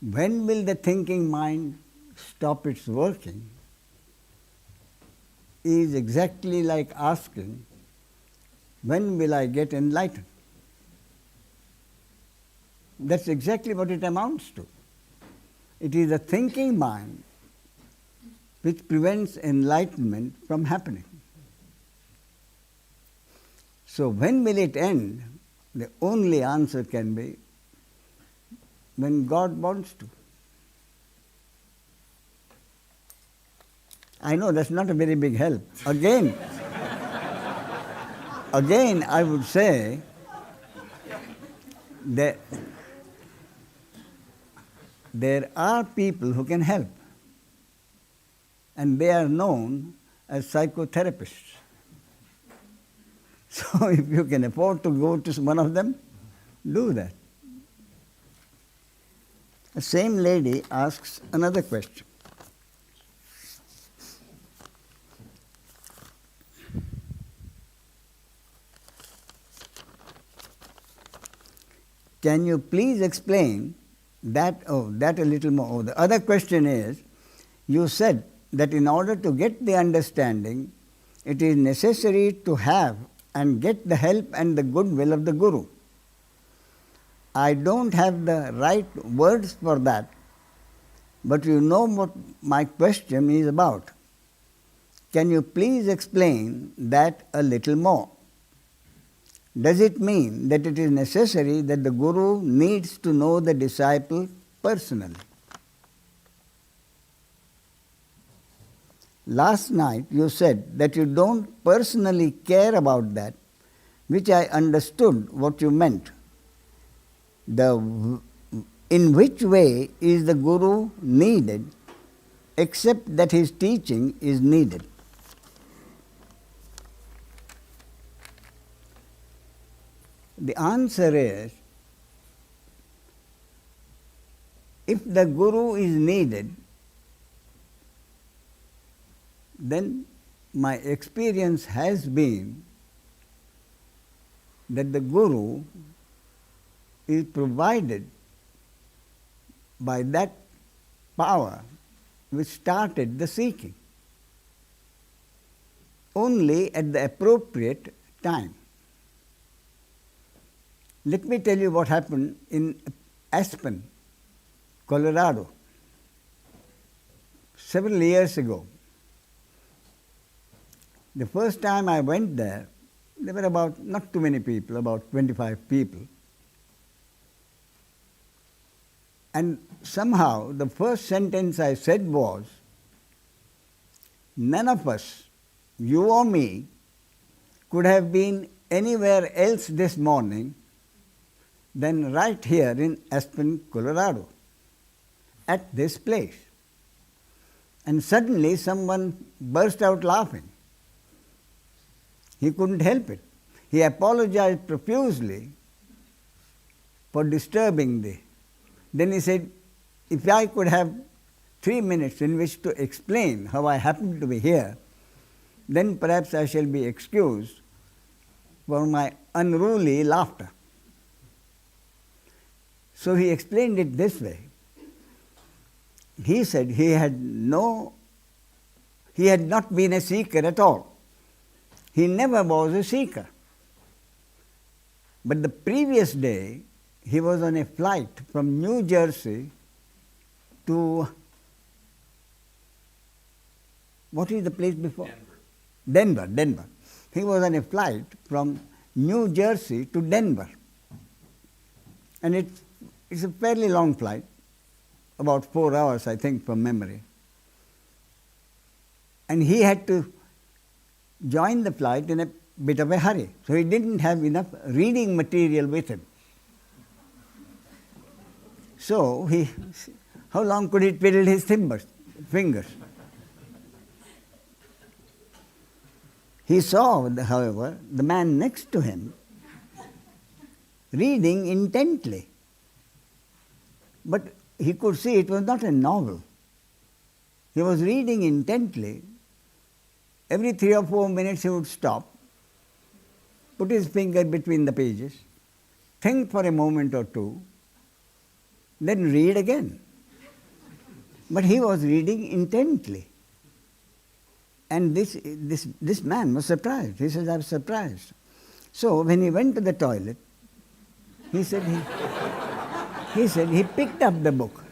When will the thinking mind stop its working is exactly like asking, when will I get enlightened? That's exactly what it amounts to. It is the thinking mind which prevents enlightenment from happening. So when will it end? The only answer can be when God wants to. I know that's not a very big help. Again, I would say that there are people who can help, and they are known as psychotherapists. So if you can afford to go to one of them, do that. The same lady asks another question. Can you please explain that a little more? The other question is, you said that in order to get the understanding, it is necessary to have and get the help and the goodwill of the Guru. I don't have the right words for that, but you know what my question is about. Can you please explain that a little more? Does it mean that it is necessary that the Guru needs to know the disciple personally? Last night you said that you don't personally care about that, which I understood what you meant. In which way is the Guru needed, except that his teaching is needed? The answer is, if the Guru is needed, then my experience has been that the Guru is provided by that power which started the seeking, only at the appropriate time. Let me tell you what happened in Aspen, Colorado, several years ago. The first time I went there were about, not too many people, about 25 people. And somehow the first sentence I said was, none of us, you or me, could have been anywhere else this morning than right here in Aspen, Colorado, at this place. And suddenly someone burst out laughing. He couldn't help it. He apologized profusely for disturbing thee. Then he said, if I could have 3 minutes in which to explain how I happened to be here, then perhaps I shall be excused for my unruly laughter. So he explained it this way. He said he had not been a seeker at all. He never was a seeker. But the previous day, he was on a flight from New Jersey to, what is the place before? Denver. He was on a flight from New Jersey to Denver. And it's a fairly long flight, about 4 hours, I think, from memory. And he had to join the flight in a bit of a hurry. So he didn't have enough reading material with him. So how long could he twiddle his fingers? He saw, however, the man next to him reading intently. But he could see it was not a novel. He was reading intently. Every 3 or 4 minutes he would stop, put his finger between the pages, think for a moment or two, then read again. But he was reading intently. And this man was surprised. He said, I'm surprised. So when he went to the toilet, he said he picked up the book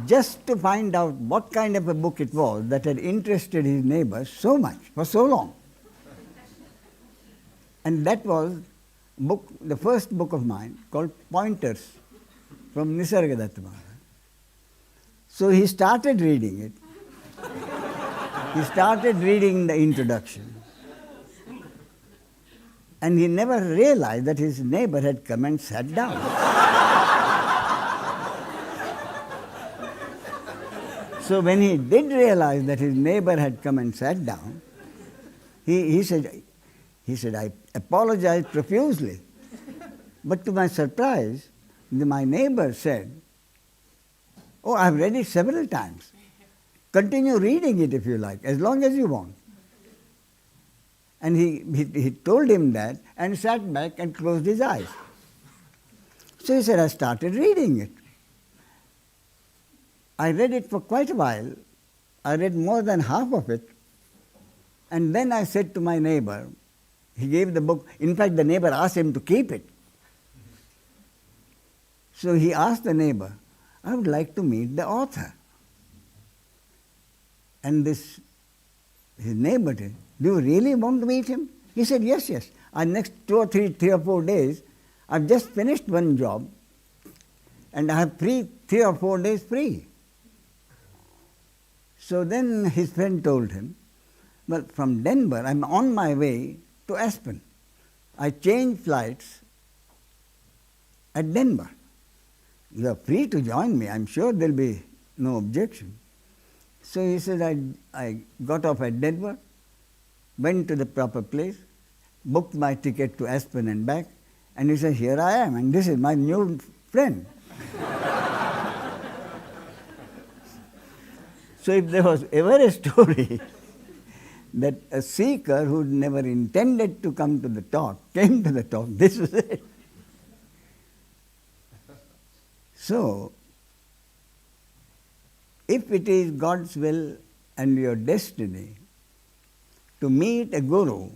just to find out what kind of a book it was that had interested his neighbors so much, for so long. And that was the first book of mine called Pointers from Nisargadatty Maharadje. So he started reading it. He started reading the introduction. And he never realized that his neighbor had come and sat down. So when he did realize that his neighbor had come and sat down, he said, I apologized profusely. But to my surprise, my neighbor said, oh, I've read it several times. Continue reading it if you like, as long as you want. And he told him that and sat back and closed his eyes. So he said, I started reading it. I read it for quite a while. I read more than half of it. And then I said to my neighbor, he gave the book. In fact, the neighbor asked him to keep it. So he asked the neighbor, I would like to meet the author. And his neighbor said, do you really want to meet him? He said, yes. Next 3 or 4 days, I've just finished one job and I have 3 or 4 days free. So then his friend told him, well, from Denver, I'm on my way to Aspen. I changed flights at Denver. You are free to join me. I'm sure there'll be no objection. So he said, I got off at Denver, went to the proper place, booked my ticket to Aspen and back, and he said, here I am, and this is my new friend. So if there was ever a story that a seeker who never intended to come to the talk came to the talk, this was it. So, if it is God's will and your destiny to meet a guru,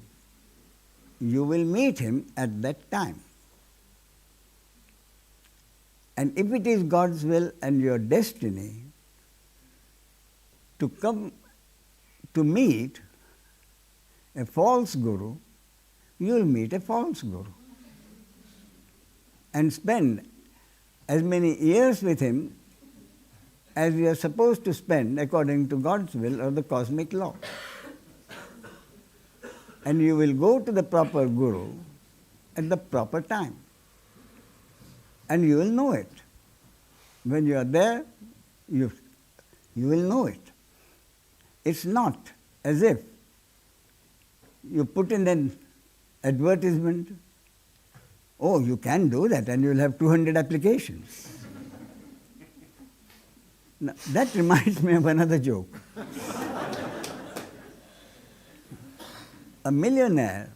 you will meet him at that time. And if it is God's will and your destiny to come to meet a false guru, you will meet a false guru and spend as many years with him as we are supposed to spend according to God's will or the cosmic law. And you will go to the proper guru at the proper time. And you will know it. When you are there, you will know it. It's not as if you put in an advertisement, oh, you can do that and you will have 200 applications. Now, that reminds me of another joke. A millionaire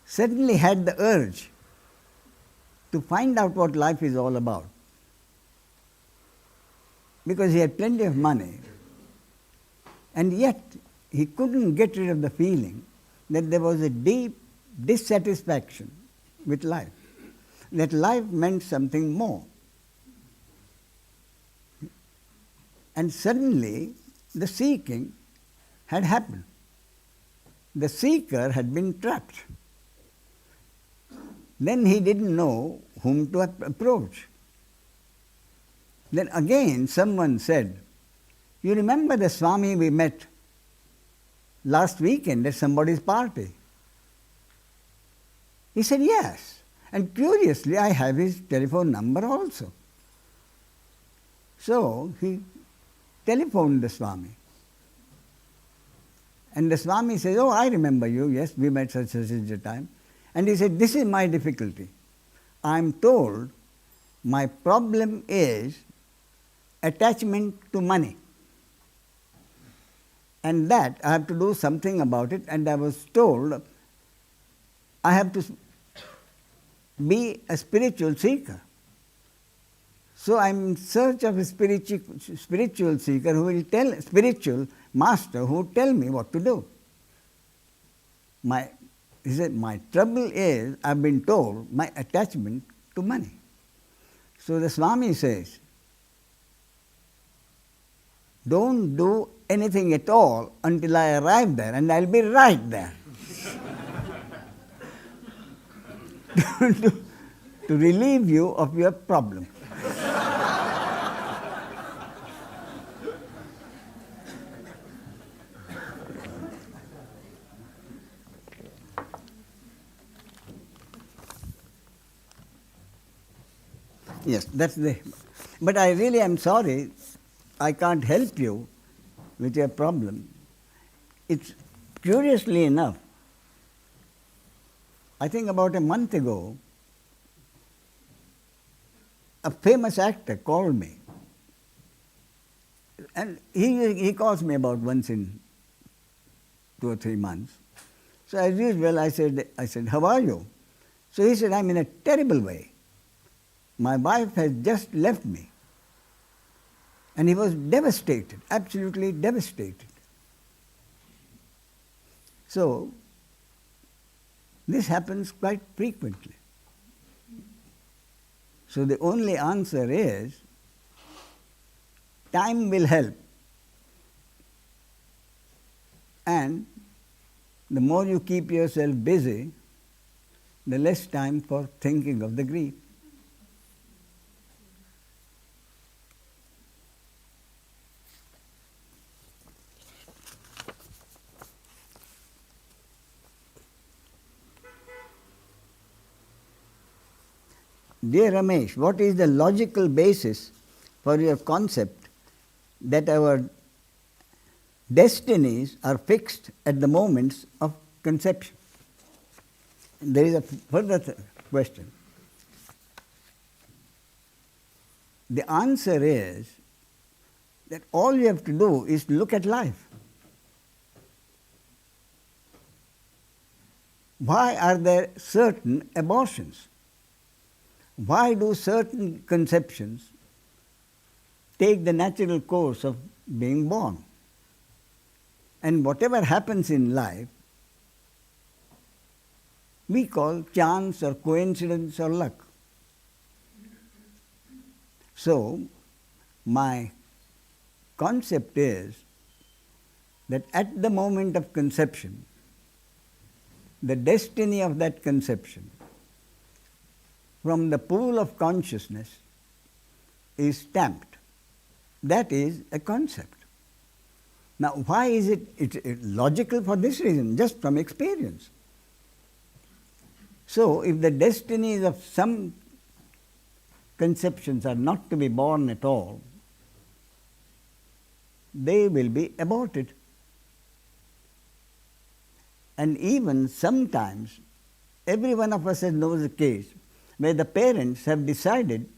suddenly had the urge to find out what life is all about, because he had plenty of money, and yet he couldn't get rid of the feeling that there was a deep dissatisfaction with life, that life meant something more. And suddenly the seeking had happened. The seeker had been trapped. Then he didn't know whom to approach. Then again someone said, you remember the Swami we met last weekend at somebody's party? He said, yes. And curiously, I have his telephone number also. So he telephoned the Swami. And the Swami says, oh, I remember you, yes, we met such a time. And he said, this is my difficulty. I am told my problem is attachment to money. And that I have to do something about it, and I was told I have to be a spiritual seeker. So I am in search of a spiritual seeker who will tell, spiritual master who will tell me what to do. He said, my trouble is, I've been told, my attachment to money. So the Swami says, don't do anything at all until I arrive there, and I'll be right there. to relieve you of your problem. Yes, that's the. But I really am sorry, I can't help you with your problem. It's curiously enough, I think about a month ago, a famous actor called me. And he calls me about once in 2 or 3 months. So as usual, I said, how are you? So he said, I'm in a terrible way. My wife has just left me. And he was devastated, absolutely devastated. So, this happens quite frequently. So the only answer is, time will help. And the more you keep yourself busy, the less time for thinking of the grief. Dear Ramesh, what is the logical basis for your concept that our destinies are fixed at the moments of conception? There is a further question. The answer is that all you have to do is look at life. Why are there certain abortions? Why do certain conceptions take the natural course of being born? And whatever happens in life, we call chance or coincidence or luck. So, my concept is that at the moment of conception, the destiny of that conception from the pool of consciousness is stamped. That is a concept. Now, why is it logical? For this reason, just from experience. So, if the destinies of some conceptions are not to be born at all, they will be aborted. And even sometimes, every one of us knows a case where the parents have decided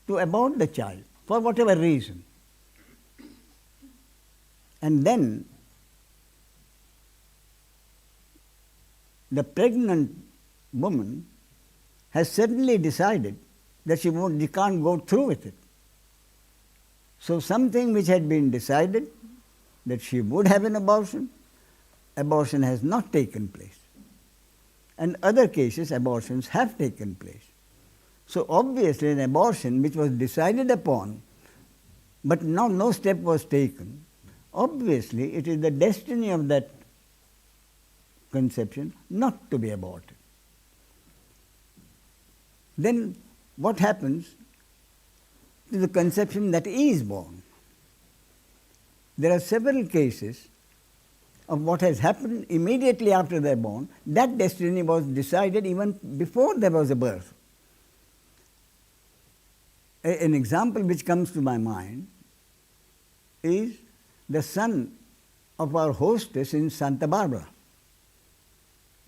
to abort the child for whatever reason. And then the pregnant woman has suddenly decided that she can't go through with it. So something which had been decided that she would have an abortion has not taken place. And other cases, abortions have taken place. So obviously an abortion which was decided upon, but no step was taken, obviously it is the destiny of that conception not to be aborted. Then what happens to the conception that is born? There are several cases of what has happened immediately after they are born. That destiny was decided even before there was a birth. An example which comes to my mind is the son of our hostess in Santa Barbara,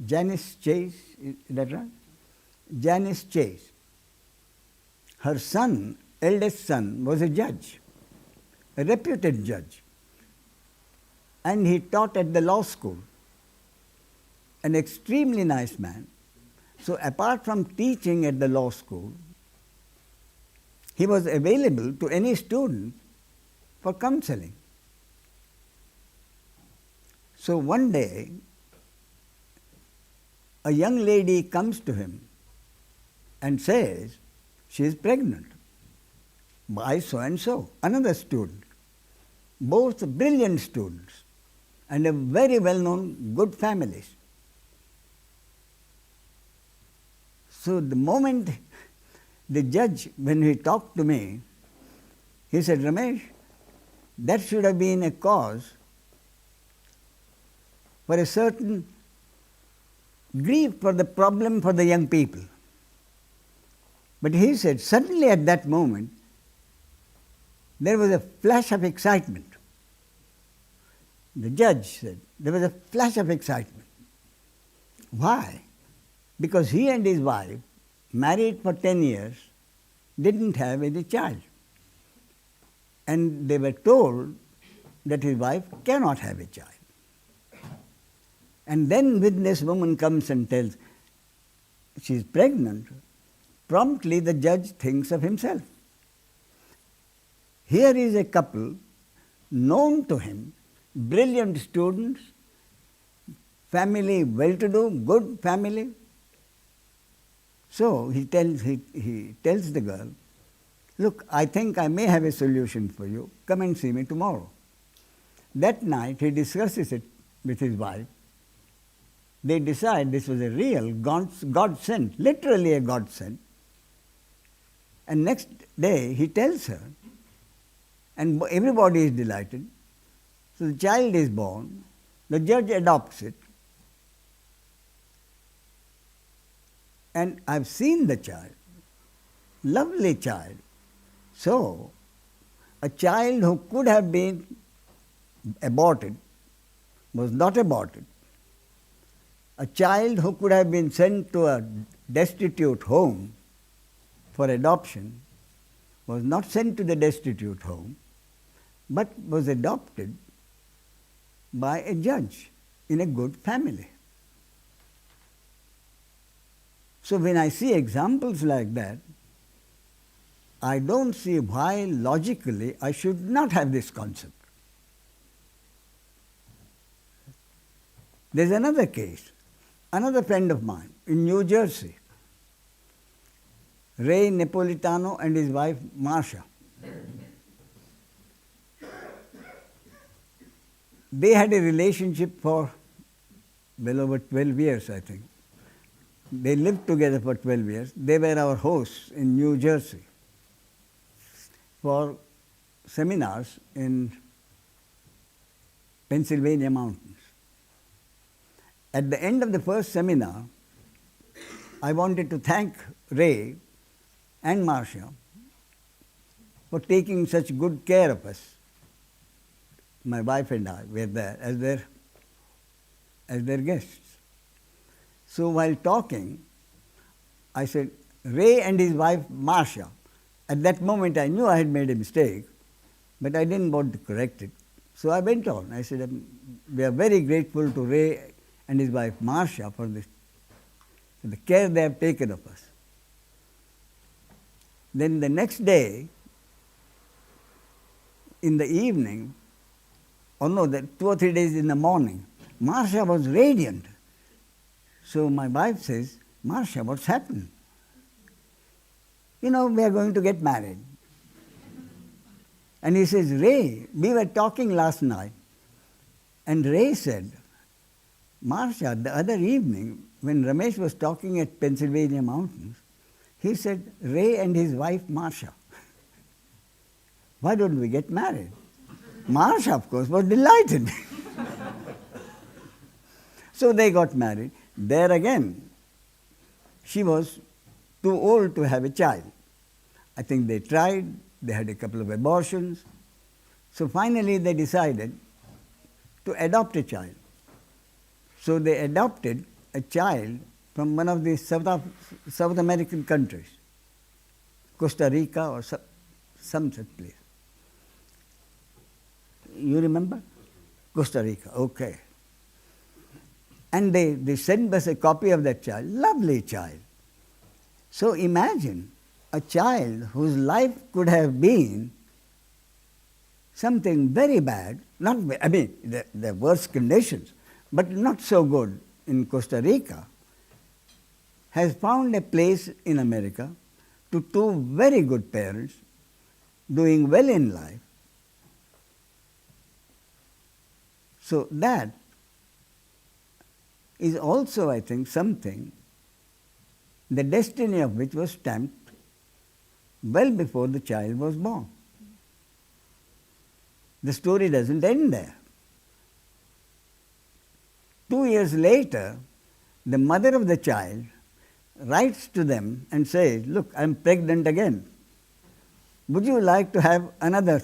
Janice Chase, is that right? Janice Chase. Her son, eldest son, was a judge, a reputed judge. And he taught at the law school, an extremely nice man, So apart from teaching at the law school, he was available to any student for counseling. So one day, a young lady comes to him and says she is pregnant by so and so, another student. Both brilliant students and a very well-known good families. So the moment the judge, when he talked to me, he said, Ramesh, that should have been a cause for a certain grief for the problem for the young people. But he said, suddenly at that moment, there was a flash of excitement. The judge said, there was a flash of excitement. Why? Because he and his wife, married for 10 years, didn't have any child. And they were told that his wife cannot have a child. And then when this woman comes and tells she is pregnant, promptly the judge thinks of himself. Here is a couple known to him, brilliant students, family well-to-do, good family. So he tells the girl, look, I think I may have a solution for you. Come and see me tomorrow. That night he discusses it with his wife. They decide this was a real God sent, literally a God sent. And next day he tells her, and everybody is delighted. So the child is born, the judge adopts it, and I've seen the child, lovely child. So, a child who could have been aborted was not aborted. A child who could have been sent to a destitute home for adoption was not sent to the destitute home, but was adopted by a judge in a good family. So when I see examples like that, I don't see why logically I should not have this concept. There's another case, another friend of mine in New Jersey, Ray Napolitano and his wife Marcia. They had a relationship for well over 12 years, I think. They lived together for 12 years. They were our hosts in New Jersey for seminars in Pennsylvania mountains. At the end of the first seminar, I wanted to thank Ray and Marcia for taking such good care of us. My wife and I were there as their guests. So while talking, I said, Ray and his wife Marcia. At that moment I knew I had made a mistake, but I didn't want to correct it. So I went on. I said, we are very grateful to Ray and his wife Marcia for the care they have taken of us. Then the next day, in the evening, 2 or 3 days in the morning, Marcia was radiant. So my wife says, Marcia, what's happened? We are going to get married. And he says, Ray, we were talking last night. And Ray said, Marcia, the other evening, when Ramesh was talking at Pennsylvania mountains, he said, Ray and his wife Marcia. Why don't we get married? Marcia, of course, was delighted. So they got married. There again, she was too old to have a child. I think they tried, they had a couple of abortions. So finally they decided to adopt a child. So they adopted a child from one of the South American countries, Costa Rica or some such place. You remember? Costa Rica, okay. And they sent us a copy of that child. Lovely child. So imagine a child whose life could have been something very bad, the worst conditions, but not so good in Costa Rica, has found a place in America to two very good parents, doing well in life. So that is also, I think, something, the destiny of which was stamped well before the child was born. The story doesn't end there. 2 years later, the mother of the child writes to them and says, "Look, I'm pregnant again. Would you like to have another?"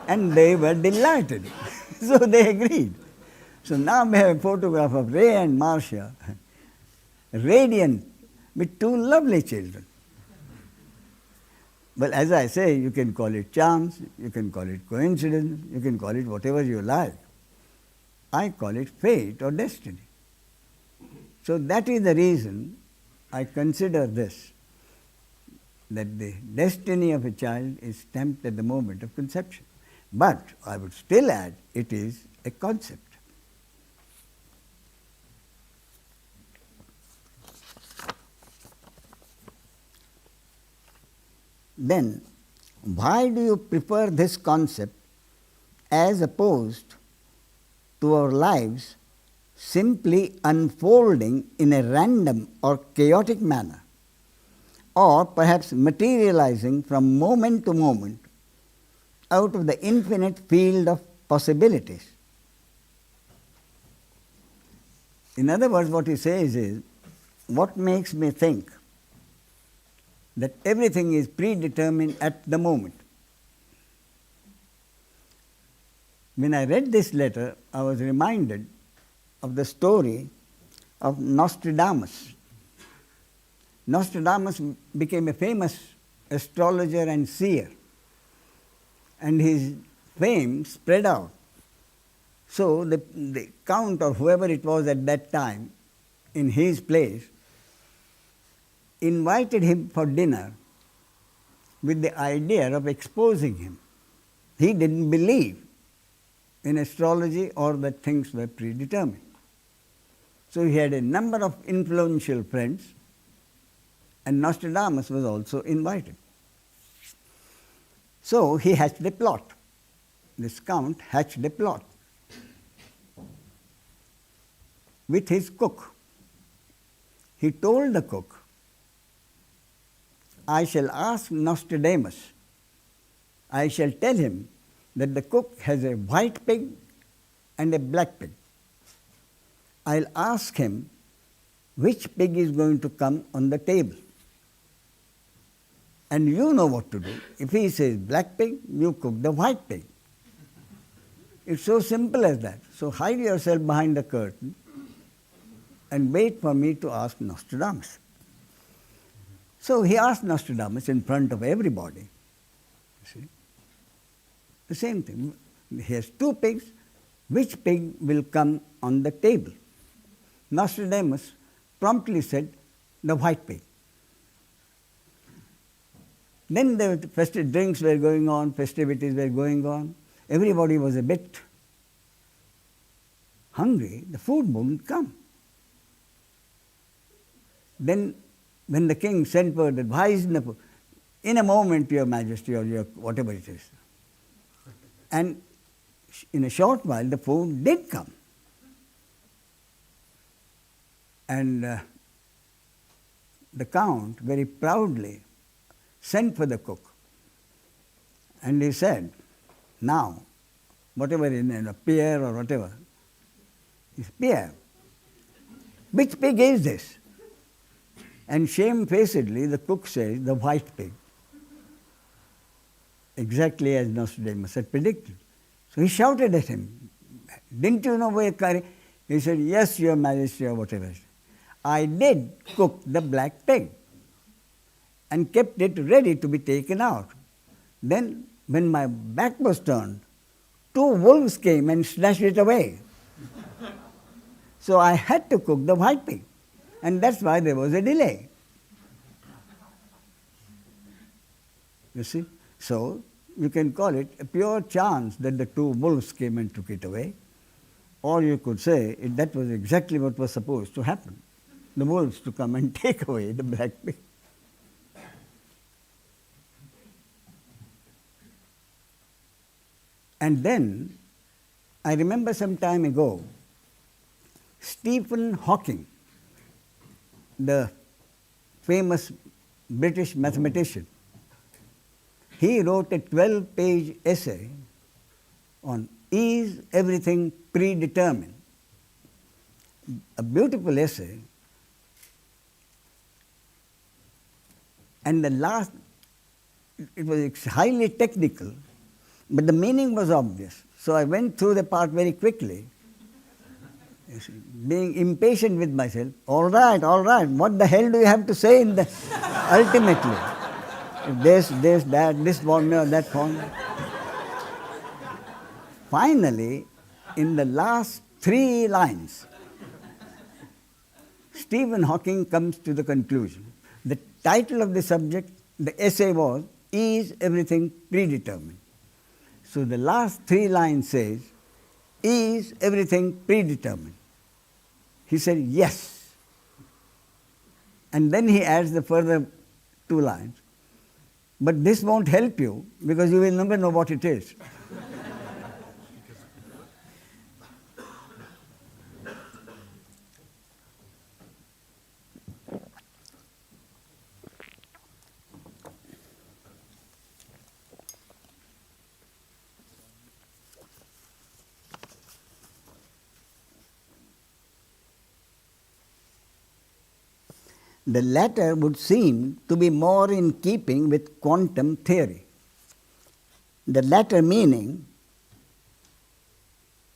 And they were delighted. So they agreed. So now we have a photograph of Ray and Marcia, radiant, with two lovely children. Well, as I say, you can call it chance, you can call it coincidence, you can call it whatever you like. I call it fate or destiny. So that is the reason I consider this, that the destiny of a child is stamped at the moment of conception. But I would still add, it is a concept. Then, why do you prefer this concept as opposed to our lives simply unfolding in a random or chaotic manner, or perhaps materializing from moment to moment out of the infinite field of possibilities? In other words, what he says is, what makes me think that everything is predetermined at the moment? When I read this letter, I was reminded of the story of Nostradamus. Nostradamus became a famous astrologer and seer, and his fame spread out. So the count, or whoever it was at that time in his place, invited him for dinner with the idea of exposing him. He didn't believe in astrology or that things were predetermined. So he had a number of influential friends, and Nostradamus was also invited. So he hatched a plot. This count hatched a plot with his cook. He told the cook, "I shall ask Nostradamus. I shall tell him that the cook has a white pig and a black pig. I'll ask him which pig is going to come on the table. And you know what to do. If he says black pig, you cook the white pig." It's so simple as that. So hide yourself behind the curtain and wait for me to ask Nostradamus. So he asked Nostradamus in front of everybody. See? The same thing. He has two pigs. Which pig will come on the table? Nostradamus promptly said, "The white pig." Then the festive drinks were going on, festivities were going on. Everybody was a bit hungry. The food wouldn't come. Then when the king sent word that, "Why isn't the food?" "In a moment, Your Majesty," or your whatever it is. And in a short while, the food did come. And the count very proudly sent for the cook. And he said, "Now, whatever in a pear or whatever, is pear. Which pig is this?" And shamefacedly, the cook says, "The white pig." Exactly as Nostradamus had predicted. So he shouted at him, "Didn't you know where curry?" He said, "Yes, Your Majesty," or whatever. "I did cook the black pig and kept it ready to be taken out. Then, when my back was turned, two wolves came and snatched it away." So I had to cook the white pig. And that's why there was a delay. You see? So you can call it a pure chance that the two wolves came and took it away. Or you could say that was exactly what was supposed to happen. The wolves to come and take away the black pig. And then, I remember some time ago, Stephen Hawking, the famous British mathematician, he wrote a 12-page essay on Is Everything Predetermined? A beautiful essay. And it was highly technical, but the meaning was obvious. So I went through the part very quickly, being impatient with myself. All right, what the hell do you have to say in the ultimately? This, that, this formula, that formula. Finally, in the last 3 lines, Stephen Hawking comes to the conclusion. The title of the subject, the essay was, Is Everything Predetermined? So the last 3 lines says, Is everything predetermined? He said, yes. And then he adds the further 2 lines. But this won't help you because you will never know what it is. The latter would seem to be more in keeping with quantum theory. The latter meaning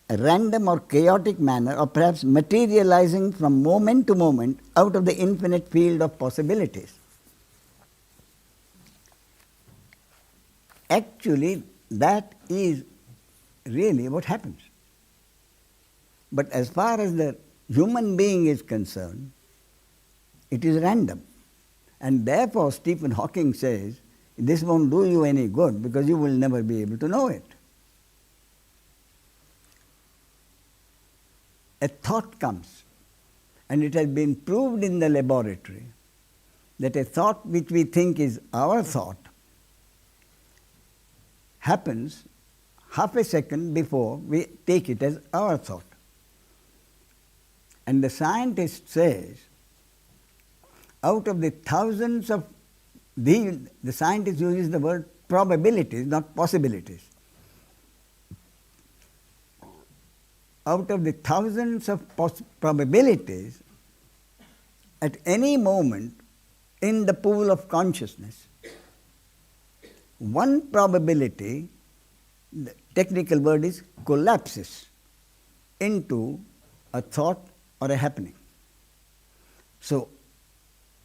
a random or chaotic manner, or perhaps materializing from moment to moment out of the infinite field of possibilities. Actually, that is really what happens. But as far as the human being is concerned, it is random. And therefore, Stephen Hawking says, this won't do you any good because you will never be able to know it. A thought comes, and it has been proved in the laboratory that a thought which we think is our thought happens half a second before we take it as our thought. And the scientist says, out of the thousands of the scientist uses the word probabilities, not possibilities. Out of the thousands of probabilities, at any moment in the pool of consciousness, one probability, the technical word is collapses into a thought or a happening. So,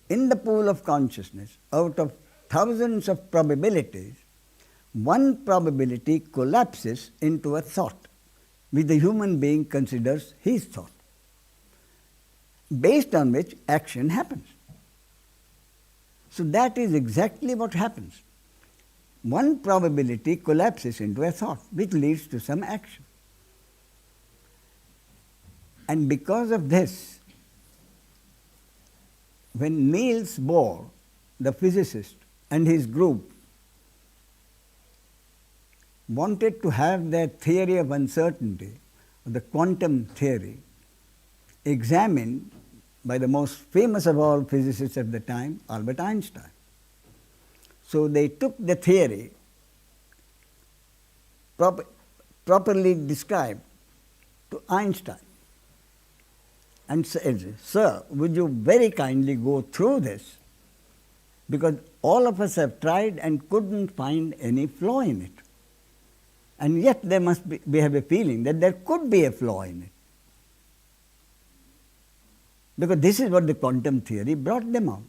in the pool of consciousness, out of thousands of probabilities, one probability collapses into a thought, which the human being considers his thought, based on which action happens. So that is exactly what happens. One probability collapses into a thought, which leads to some action. And because of this, when Niels Bohr, the physicist, and his group wanted to have their theory of uncertainty, the quantum theory, examined by the most famous of all physicists of the time, Albert Einstein. So they took the theory properly described to Einstein and said, "Sir, would you very kindly go through this, because all of us have tried and couldn't find any flaw in it. And yet we have a feeling that there could be a flaw in it. Because this is what the quantum theory brought them out.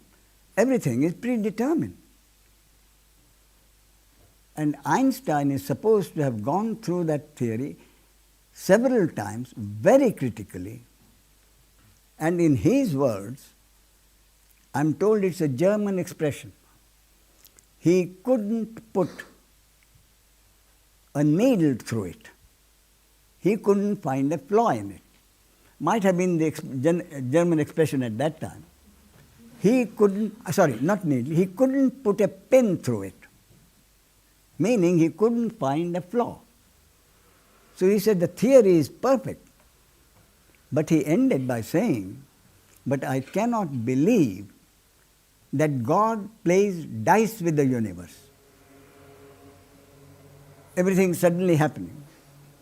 Everything is predetermined." And Einstein is supposed to have gone through that theory several times, very critically, And in his words, I'm told it's a German expression. He couldn't put a needle through it. He couldn't find a flaw in it. Might have been the German expression at that time. He couldn't, not needle, he couldn't put a pin through it, meaning he couldn't find a flaw. So he said the theory is perfect. But he ended by saying, but I cannot believe that God plays dice with the universe. Everything suddenly happening.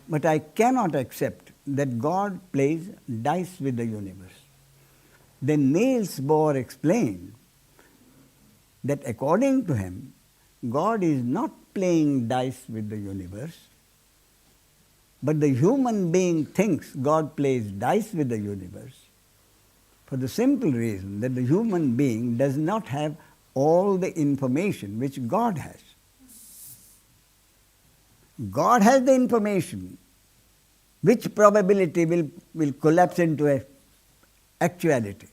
But I cannot accept that God plays dice with the universe. Then Niels Bohr explained that according to him, God is not playing dice with the universe, but the human being thinks God plays dice with the universe for the simple reason that the human being does not have all the information which God has. God has the information which probability will collapse into a actuality.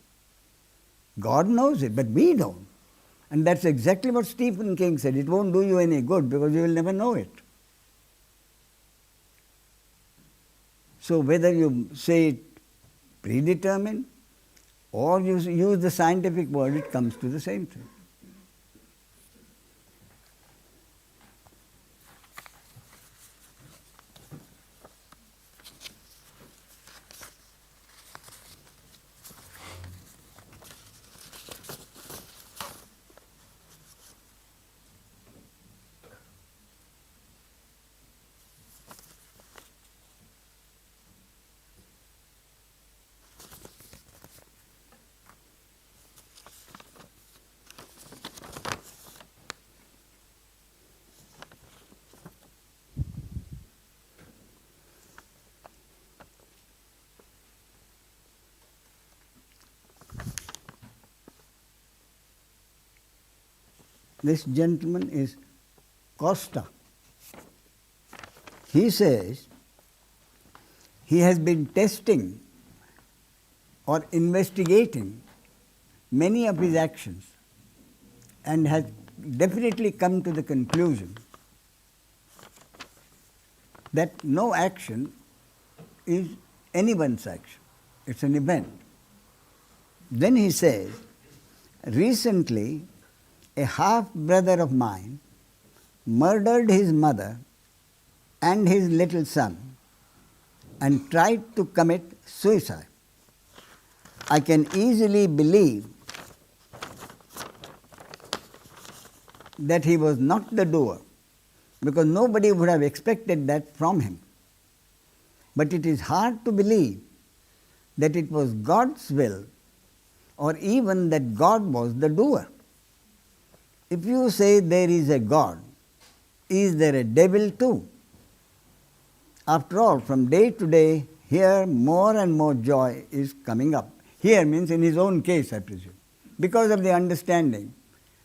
God knows it, but we don't. And that's exactly what Stephen King said. It won't do you any good because you will never know it. So whether you say it predetermined or you use the scientific word, it comes to the same thing. This gentleman is Costa. He says he has been testing or investigating many of his actions and has definitely come to the conclusion that no action is anyone's action. It's an event. Then he says, recently a half-brother of mine murdered his mother and his little son and tried to commit suicide. I can easily believe that he was not the doer because nobody would have expected that from him. But it is hard to believe that it was God's will or even that God was the doer. If you say there is a God, is there a devil too? After all, from day to day, here more and more joy is coming up. Here means in his own case, I presume. Because of the understanding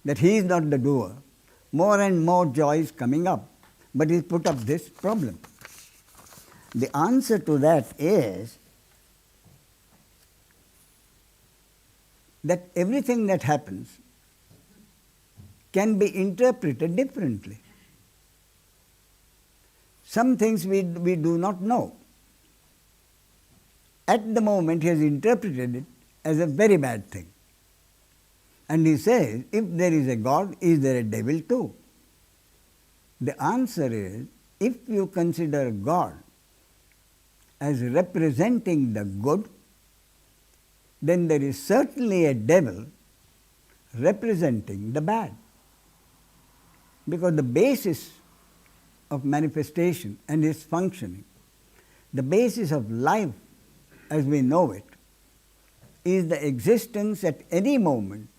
that he is not the doer, more and more joy is coming up. But he put up this problem. The answer to that is that everything that happens can be interpreted differently. Some things we do not know. At the moment he has interpreted it as a very bad thing. And he says, if there is a God, is there a devil too? The answer is, if you consider God as representing the good, then there is certainly a devil representing the bad. Because the basis of manifestation and its functioning, the basis of life as we know it, is the existence at any moment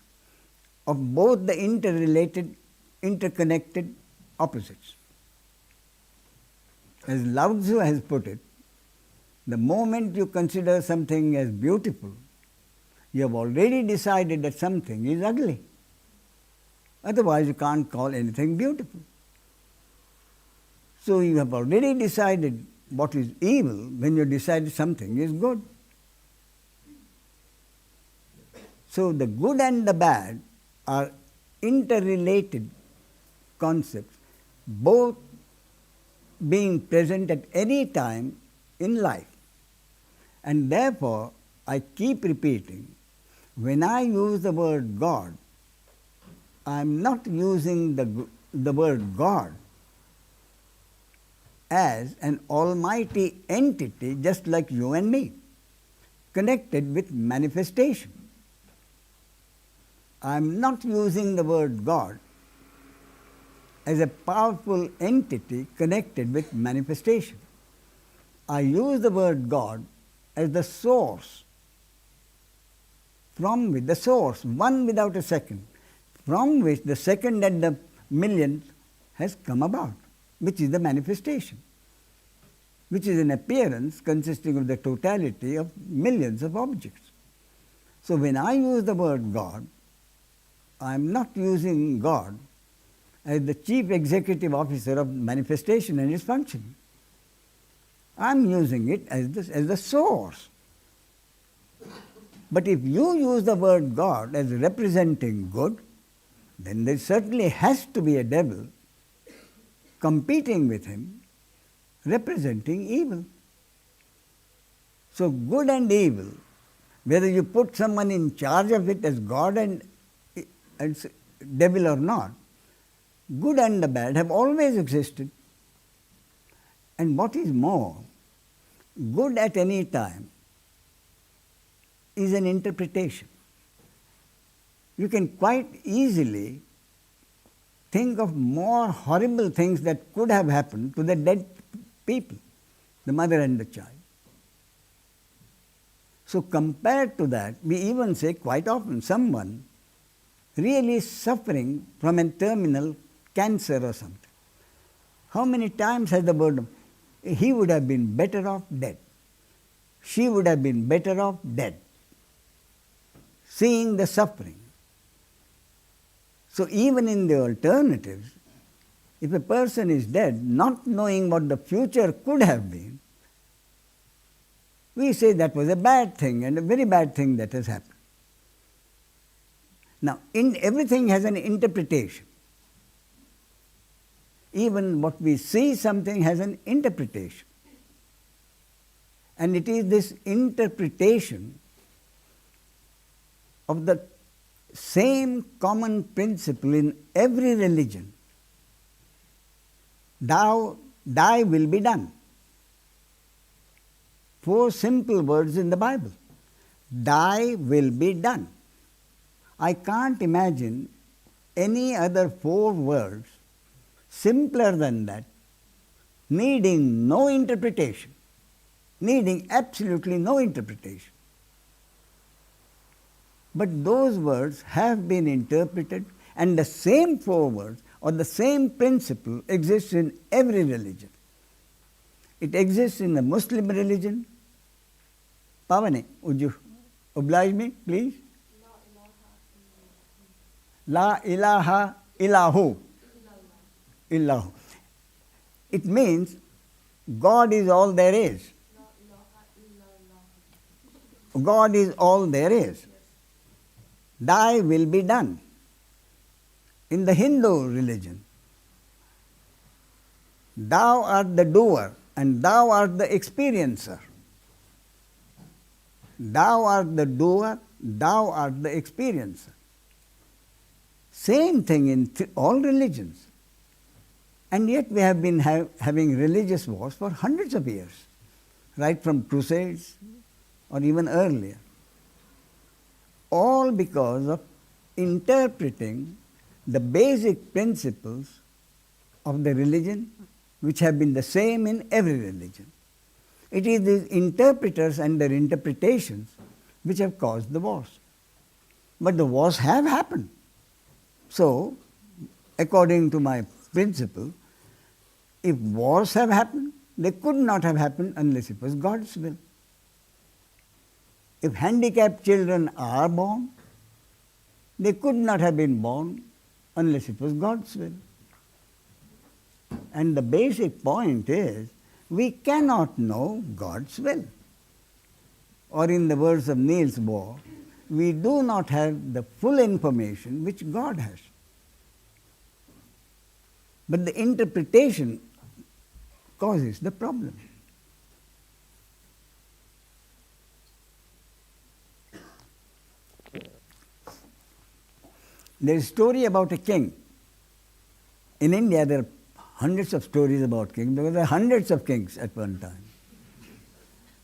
of both the interrelated, interconnected opposites. As Lao Tzu has put it, the moment you consider something as beautiful, you have already decided that something is ugly. Otherwise, you can't call anything beautiful. So you have already decided what is evil when you decide something is good. So the good and the bad are interrelated concepts, both being present at any time in life. And therefore, I keep repeating, when I use the word God, I am not using the word God as an almighty entity just like you and me, connected with manifestation. I am not using the word God as a powerful entity connected with manifestation. I use the word God as the source, from which the source, one without a second, from which the second and the millionth has come about, which is the manifestation, which is an appearance consisting of the totality of millions of objects. So when I use the word God, I am not using God as the chief executive officer of manifestation and its functioning. I am using it as the source. But if you use the word God as representing good, then there certainly has to be a devil competing with him, representing evil. So good and evil, whether you put someone in charge of it as God and devil or not, good and the bad have always existed. And what is more, good at any time is an interpretation. You can quite easily think of more horrible things that could have happened to the dead people, the mother and the child. So compared to that, we even say quite often someone really suffering from a terminal cancer or something. How many times has the word, he would have been better off dead, she would have been better off dead, seeing the suffering. So even in the alternatives, if a person is dead, not knowing what the future could have been, we say that was a bad thing and a very bad thing that has happened. Now, everything has an interpretation. Even what we see, something has an interpretation. And it is this interpretation of the same common principle in every religion. Thy will be done. 4 simple words in the Bible. Thy will be done. I can't imagine any other 4 words simpler than that, needing no interpretation, needing absolutely no interpretation. But those words have been interpreted, and the same 4 words or the same principle exists in every religion. It exists in the Muslim religion. Pavane, would you oblige me, please? La ilaha illahu. Illahu. It means God is all there is. God is all there is. Thy will be done. In the Hindu religion, thou art the doer and thou art the experiencer. Thou art the doer, thou art the experiencer. Same thing in all religions. And yet we have been having religious wars for hundreds of years, right from crusades or even earlier. All because of interpreting the basic principles of the religion, which have been the same in every religion. It is these interpreters and their interpretations which have caused the wars. But the wars have happened. So, according to my principle, if wars have happened, they could not have happened unless it was God's will. If handicapped children are born, they could not have been born unless it was God's will. And the basic point is, we cannot know God's will. Or in the words of Niels Bohr, we do not have the full information which God has. But the interpretation causes the problem. There is a story about a king. In India, there are hundreds of stories about kings because there are hundreds of kings at one time.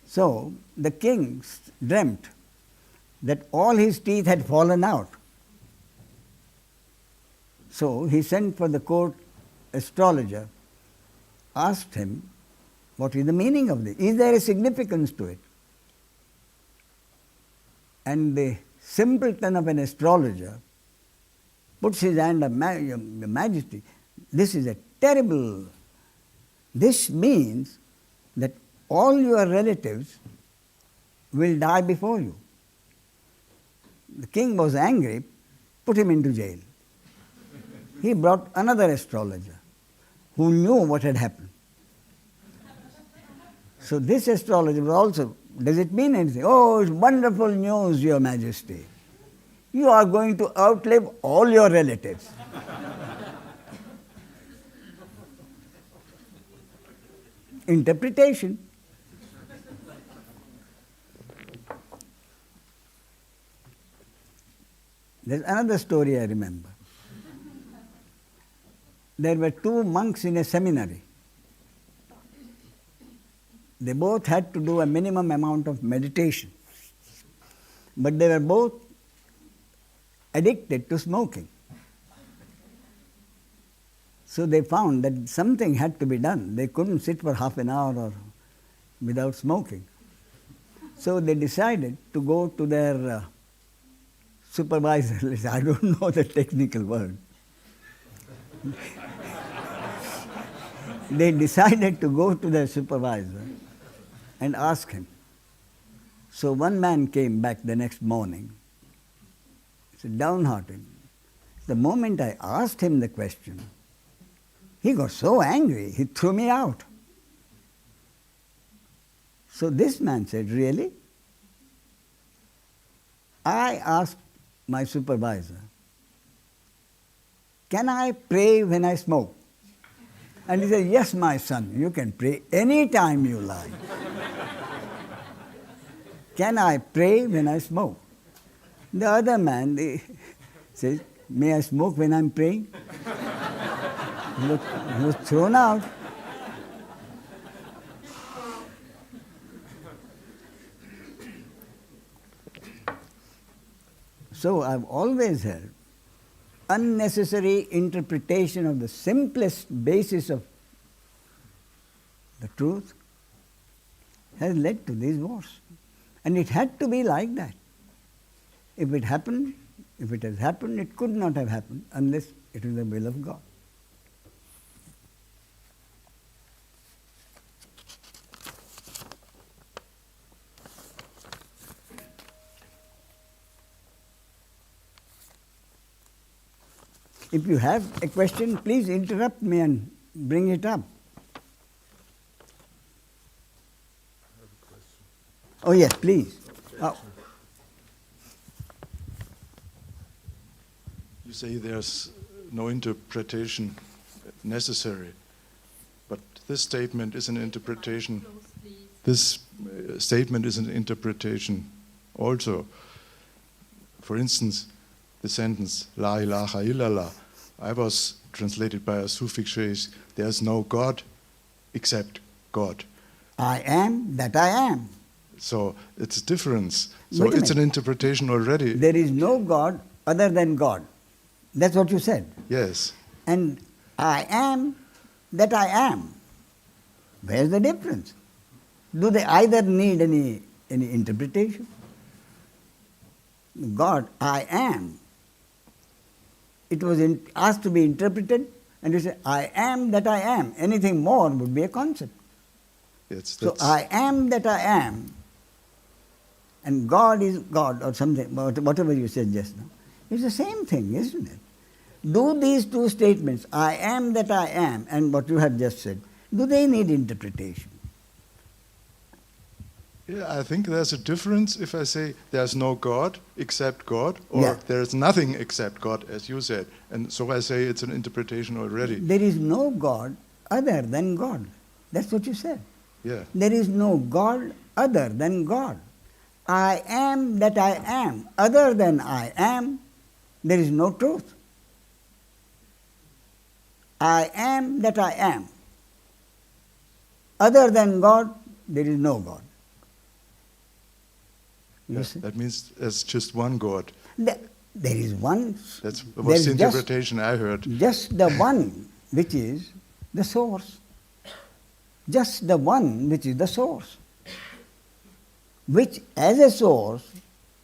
So, the king dreamt that all his teeth had fallen out. So, he sent for the court astrologer, asked him, what is the meaning of this? Is there a significance to it? And the simpleton of an astrologer puts his hand up, Your Majesty, this is a terrible, this means that all your relatives will die before you. The king was angry, put him into jail. He brought another astrologer who knew what had happened. So this astrologer was also, does it mean anything? Oh, it's wonderful news, Your Majesty. You are going to outlive all your relatives. Interpretation. There's another story I remember. There were two monks in a seminary. They both had to do a minimum amount of meditation. But they were both addicted to smoking. So they found that something had to be done. They couldn't sit for half an hour or without smoking. So they decided to go to their supervisor. I don't know the technical word. They decided to go to their supervisor and ask him. So one man came back the next morning. He said, downhearted. The moment I asked him the question, he got so angry, he threw me out. So this man said, really? I asked my supervisor, can I pray when I smoke? And he said, yes, my son, you can pray any time you like. Can I pray when I smoke? The other man says, may I smoke when I'm praying? He was thrown out. So I've always held unnecessary interpretation of the simplest basis of the truth has led to these wars. And it had to be like that. If it happened, if it has happened, it could not have happened unless it is the will of God. If you have a question, please interrupt me and bring it up. Oh yes, please. You say there's no interpretation necessary, but this statement is an interpretation. This statement is an interpretation also. For instance, the sentence, La ilaha illallah, I was translated by a Sufi phrase, there's no God except God. I am that I am. So it's a difference. So it's an interpretation already. There is no God other than God. That's what you said. Yes. And I am that I am. Where's the difference? Do they either need any interpretation? God, I am. It was asked to be interpreted, and you say, I am that I am. Anything more would be a concept. Yes, so I am that I am, and God is God, or something, whatever you said just now. It's the same thing, isn't it? Do these two statements, I am that I am, and what you have just said, do they need interpretation? Yeah, I think there's a difference if I say there's no God except God, or Yeah. there's nothing except God, as you said. And so I say it's an interpretation already. There is no God other than God. That's what you said. Yeah. There is no God other than God. I am that I am. Other than I am, there is no truth. I am that I am. Other than God, there is no God. You Yeah, see? that means there's just one God. There is one. That there was is the interpretation I heard. Just the one which is the source. Just the one which is the source. Which as a source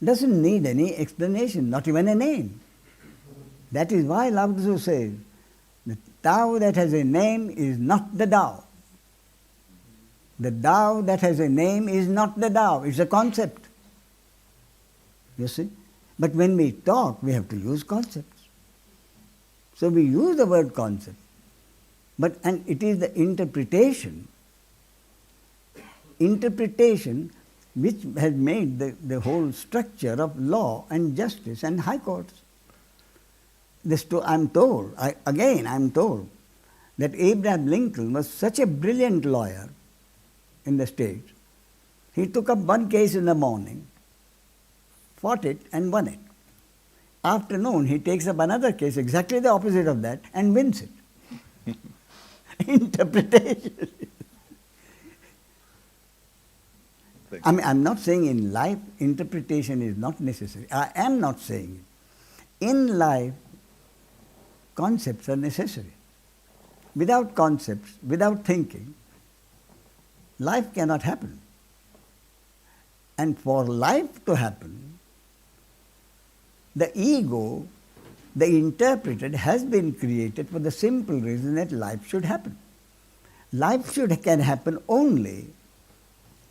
doesn't need any explanation, not even a name. That is why Lao Tzu says, the Tao that has a name is not the Tao. The Tao that has a name is not the Tao, it's a concept. You see? But when we talk, we have to use concepts. So we use the word concept. And it is the interpretation which has made the whole structure of law and justice and high courts. I'm told that Abraham Lincoln was such a brilliant lawyer in the States. He took up one case in the morning, fought it and won it. Afternoon, he takes up another case, exactly the opposite of that, and wins it. Interpretation. I'm not saying in life interpretation is not necessary. I am not saying it. In life, concepts are necessary. Without concepts, without thinking, life cannot happen. And for life to happen, the ego, the interpreted, has been created for the simple reason that life should happen. Life can happen only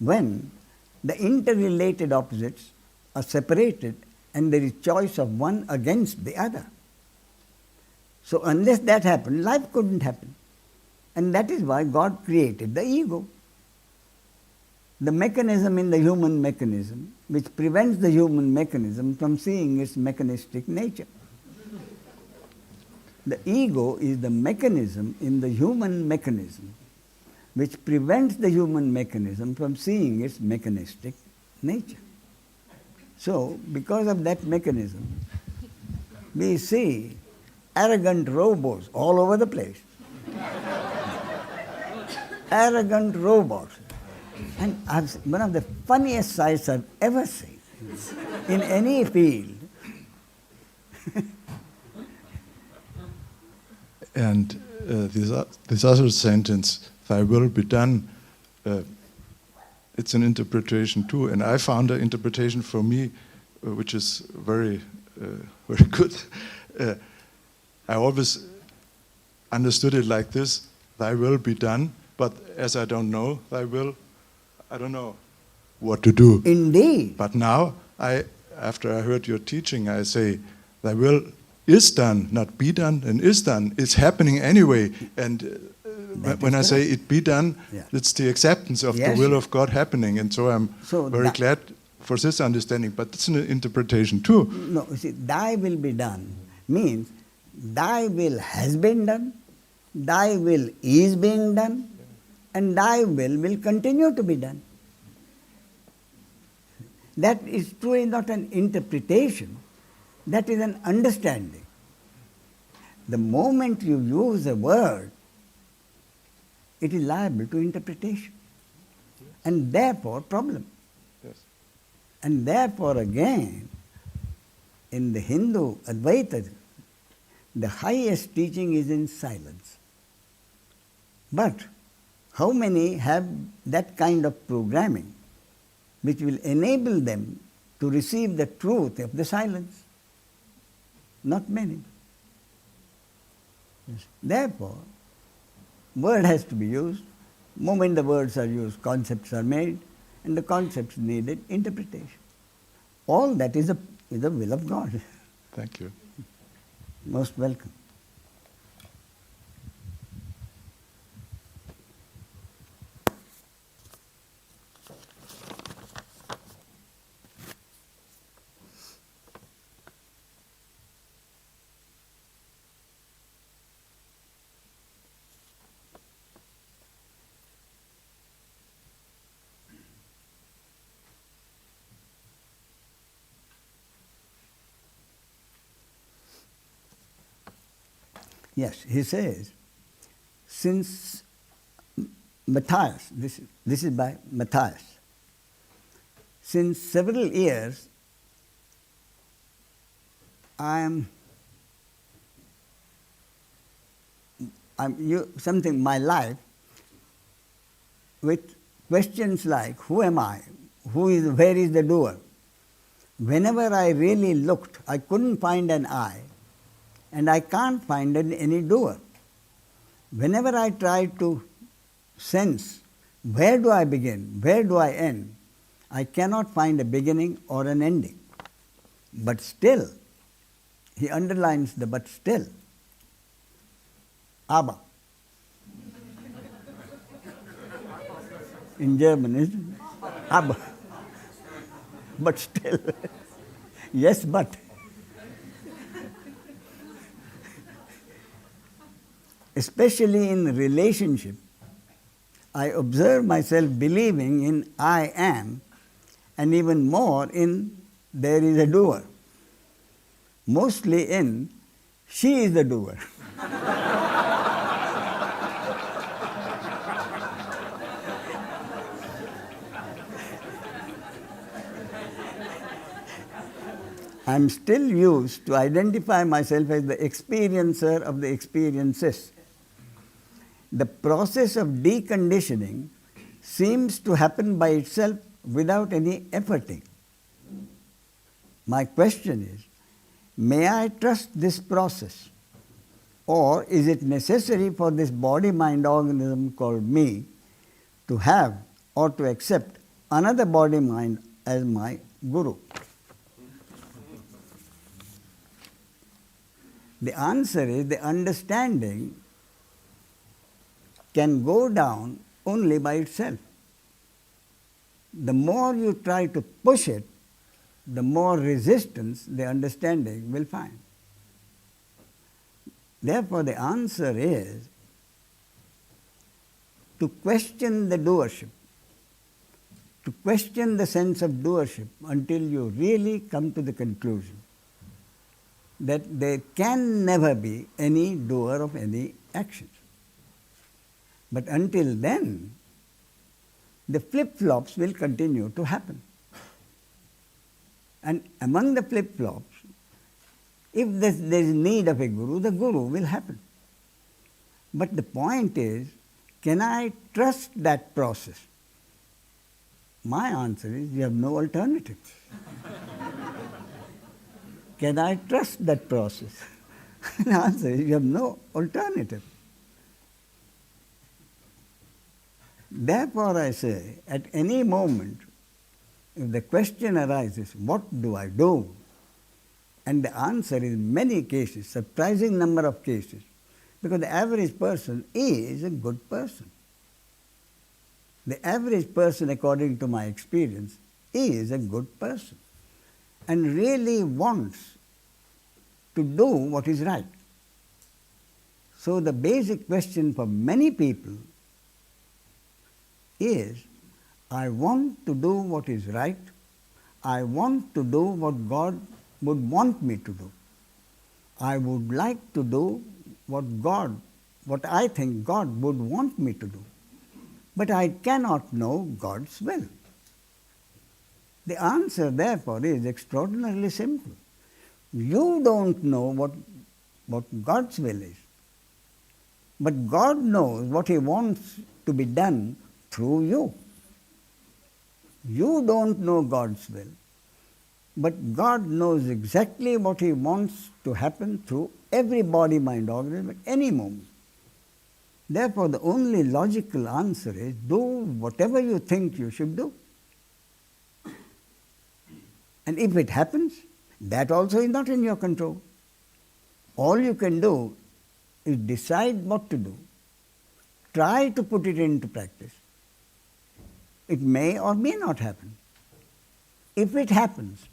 when the interrelated opposites are separated and there is choice of one against the other. So unless that happened, life couldn't happen. And that is why God created the ego. The mechanism in the human mechanism which prevents the human mechanism from seeing its mechanistic nature. The ego is the mechanism in the human mechanism which prevents the human mechanism from seeing its mechanistic nature. So, because of that mechanism, we see arrogant robots all over the place. Arrogant robots. And one of the funniest sights I've ever seen in any field. And this other sentence, "Thy will be done," it's an interpretation too. And I found an interpretation for me which is very, very good. I always understood it like this: "Thy will be done," but as I don't know Thy will, I don't know what to do. Indeed. But now, after I heard your teaching, I say, Thy will is done, not be done, and is done. It's happening anyway. And when I say it be done, it's the acceptance of the will of God happening. And so I'm very glad for this understanding. But it's an interpretation too. No, you see, Thy will be done means Thy will has been done, Thy will is being done, and Thy will continue to be done. That is truly not an interpretation, that is an understanding. The moment you use a word, it is liable to interpretation, and therefore problem. Yes. And therefore again, in the Hindu Advaita, the highest teaching is in silence. But how many have that kind of programming which will enable them to receive the truth of the silence? Not many. Therefore, word has to be used. The moment the words are used, concepts are made, and the concepts needed interpretation. All that is the will of God. Thank you. Most welcome. Yes, he says, since Matthias, this is by Matthias, since several years I'm something my life with questions like, who am I? Where is the doer? Whenever I really looked, I couldn't find an I, and I can't find any doer. Whenever I try to sense, where do I begin, where do I end, I cannot find a beginning or an ending. But still, he underlines the but still. Aber. In German, isn't it? Aber. But still. Yes, but. Especially in relationship, I observe myself believing in I am, and even more in there is a doer. Mostly in she is the doer. I am still used to identify myself as the experiencer of the experiences. The process of deconditioning seems to happen by itself without any efforting. My question is, may I trust this process, or is it necessary for this body-mind organism called me to have or to accept another body-mind as my guru? The answer is the understanding can go down only by itself. The more you try to push it, the more resistance the understanding will find. Therefore, the answer is to question the doership, to question the sense of doership until you really come to the conclusion that there can never be any doer of any action. But until then, the flip-flops will continue to happen. And among the flip-flops, if there is need of a guru, the guru will happen. But the point is, can I trust that process? My answer is, you have no alternative. Can I trust that process? The answer is, you have no alternative. Therefore, I say, at any moment, if the question arises, what do I do? And the answer is, in many cases, surprising number of cases, because the average person is a good person. The average person, according to my experience, is a good person and really wants to do what is right. So the basic question for many people is, I want to do what is right, I want to do what God would want me to do. I would like to do what I think God would want me to do. But I cannot know God's will. The answer, therefore, is extraordinarily simple. You don't know what God's will is. But God knows what He wants to be done through you. You don't know God's will, but God knows exactly what He wants to happen through every body-mind organism at any moment. Therefore, the only logical answer is, do whatever you think you should do. And if it happens, that also is not in your control. All you can do is decide what to do. Try to put it into practice. It may or may not happen. If it happens,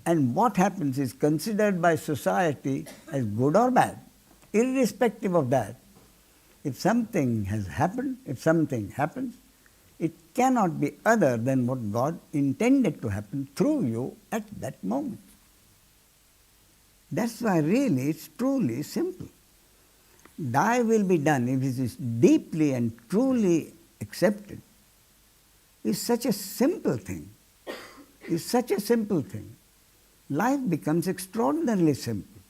and what happens is considered by society as good or bad, irrespective of that, if something has happened, if something happens, it cannot be other than what God intended to happen through you at that moment. That's why really it's truly simple. Thy will be done, if it is deeply and truly accepted, is such a simple thing. Is such a simple thing. Life becomes extraordinarily simple.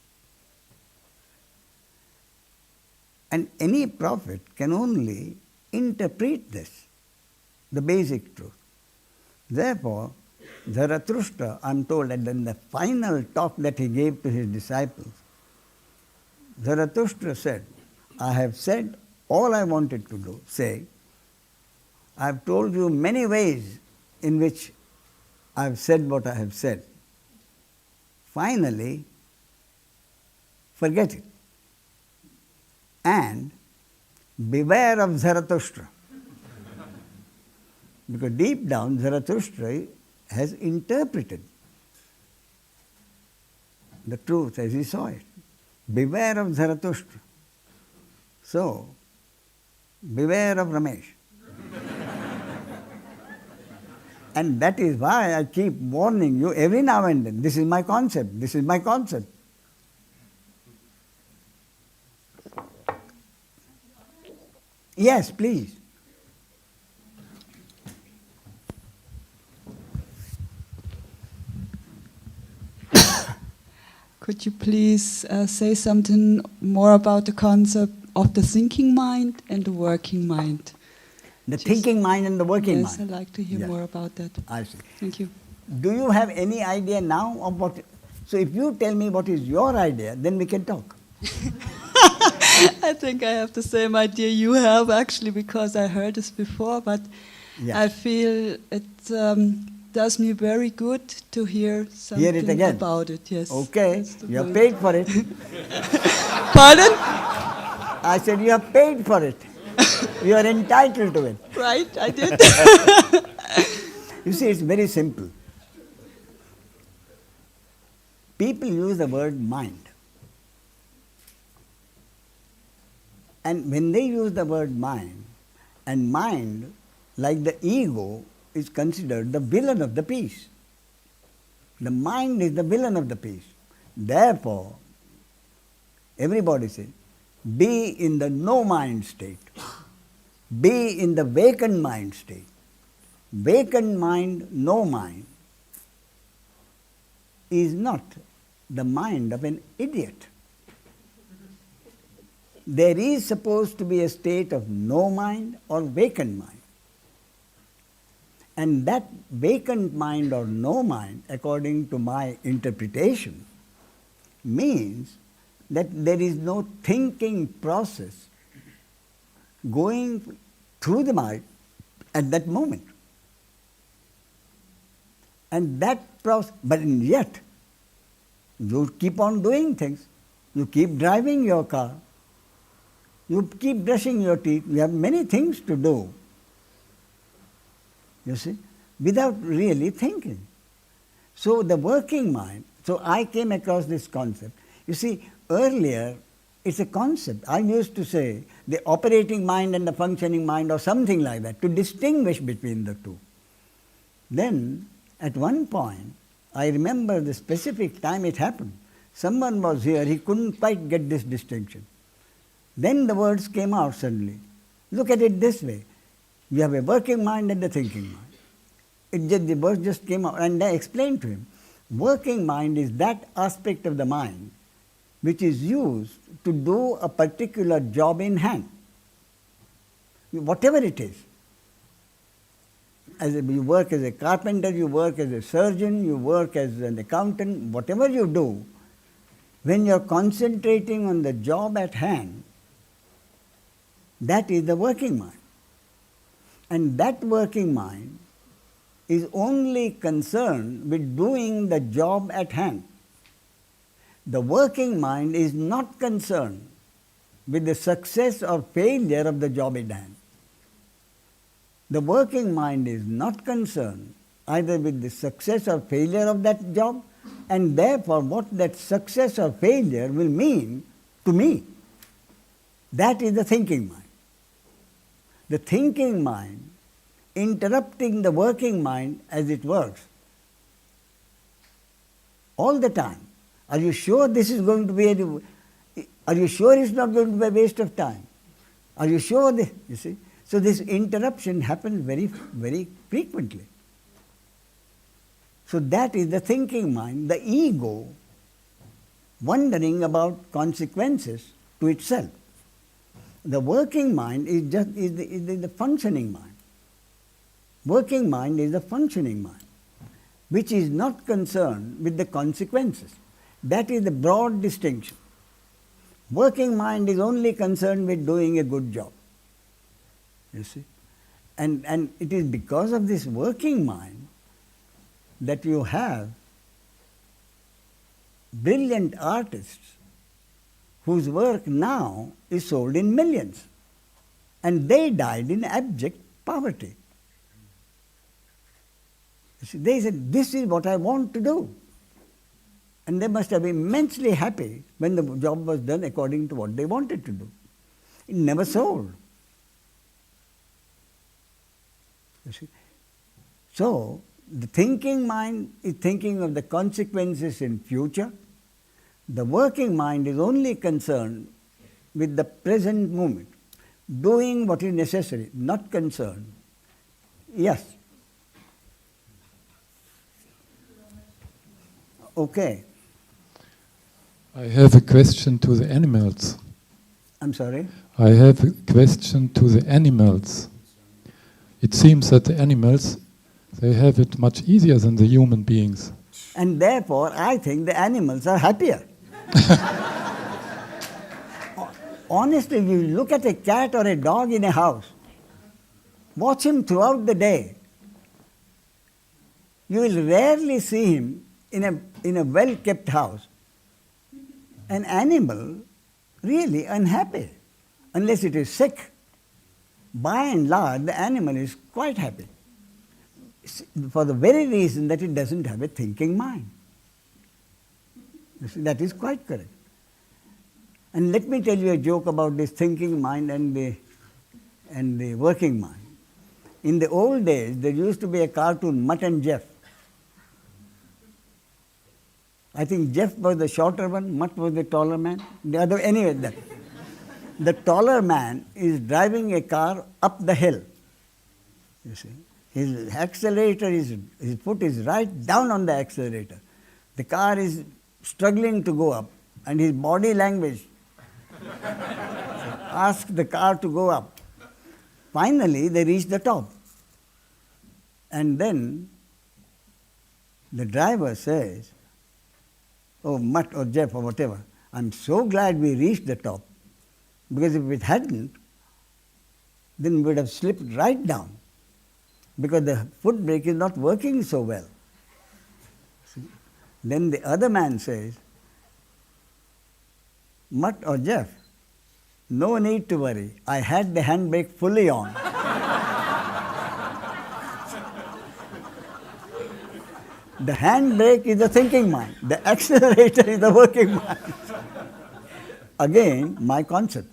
And any prophet can only interpret this, the basic truth. Therefore, Zarathustra, I am told, and in the final talk that he gave to his disciples, Zarathustra said, I have said all I wanted to say. I have told you many ways in which I have said what I have said. Finally, forget it. And beware of Zarathustra. Because deep down, Zarathustra has interpreted the truth as he saw it. Beware of Zarathustra. So, beware of Ramesh. And that is why I keep warning you every now and then. This is my concept. This is my concept. Yes, please. Could you please say something more about the concept of the thinking mind and the working mind? The thinking mind and the working yes, mind. I'd like to hear more about that. I see. Thank you. Do you have any idea now of what... So if you tell me what is your idea, then we can talk. I think I have the same idea you have, actually, because I heard this before, but I feel it does me very good to hear something about it. Yes. Okay, you have paid for it. Pardon? I said you have paid for it. You are entitled to it. Right, I did. You see, it's very simple. People use the word mind. And when they use the word mind, and mind, like the ego, is considered the villain of the piece. The mind is the villain of the piece. Therefore, everybody says, be in the no mind state. Be in the vacant mind state. Vacant mind, no mind, is not the mind of an idiot. There is supposed to be a state of no mind or vacant mind. And that vacant mind or no mind, according to my interpretation, means that there is no thinking process going through the mind at that moment. And that process, but yet, you keep on doing things. You keep driving your car. You keep brushing your teeth. You have many things to do, you see, without really thinking. So the working mind, so I came across this concept. You see, earlier, it's a concept. I used to say the operating mind and the functioning mind or something like that, to distinguish between the two. Then, at one point, I remember the specific time it happened. Someone was here, he couldn't quite get this distinction. Then the words came out suddenly. Look at it this way. You have a working mind and a thinking mind. The words just came out, and I explained to him. Working mind is that aspect of the mind which is used to do a particular job in hand, whatever it is. You work as a carpenter, you work as a surgeon, you work as an accountant, whatever you do, when you are concentrating on the job at hand, that is the working mind. And that working mind is only concerned with doing the job at hand. The working mind is not concerned with the success or failure of the job at hand. The working mind is not concerned either with the success or failure of that job, and therefore what that success or failure will mean to me. That is the thinking mind. The thinking mind interrupting the working mind as it works all the time. Are you sure this is going to be Are you sure it's not going to be a waste of time? Are you sure this, you see? So this interruption happens very, very frequently. So that is the thinking mind, the ego, wondering about consequences to itself. The working mind is the functioning mind. Working mind is the functioning mind, which is not concerned with the consequences. That is the broad distinction. Working mind is only concerned with doing a good job. You see? And it is because of this working mind that you have brilliant artists whose work now is sold in millions. And they died in abject poverty. You see, they said, this is what I want to do. And they must have been immensely happy when the job was done according to what they wanted to do. It never sold. You see? So, the thinking mind is thinking of the consequences in future. The working mind is only concerned with the present moment, doing what is necessary, not concerned. Yes. Okay. I have a question to the animals. I'm sorry? I have a question to the animals. It seems that the animals, they have it much easier than the human beings. And therefore, I think the animals are happier. Honestly, if you look at a cat or a dog in a house, watch him throughout the day, you will rarely see him in a well-kept house. An animal really unhappy, unless it is sick. By and large, the animal is quite happy, for the very reason that it doesn't have a thinking mind. You see, that is quite correct. And let me tell you a joke about this thinking mind and the working mind. In the old days, there used to be a cartoon, Mutt and Jeff. I think Jeff was the shorter one, Mutt was the taller man. Anyway, the taller man is driving a car up the hill. You see, his accelerator his foot is right down on the accelerator. The car is struggling to go up, and his body language asks the car to go up. Finally, they reach the top. And then the driver says, "Oh, Mutt or Jeff or whatever, I'm so glad we reached the top, because if it hadn't, then we would have slipped right down, because the foot brake is not working so well." See? Then the other man says, "Mutt or Jeff, no need to worry, I had the handbrake fully on." The handbrake is the thinking mind, the accelerator is the working mind. Again, my concept.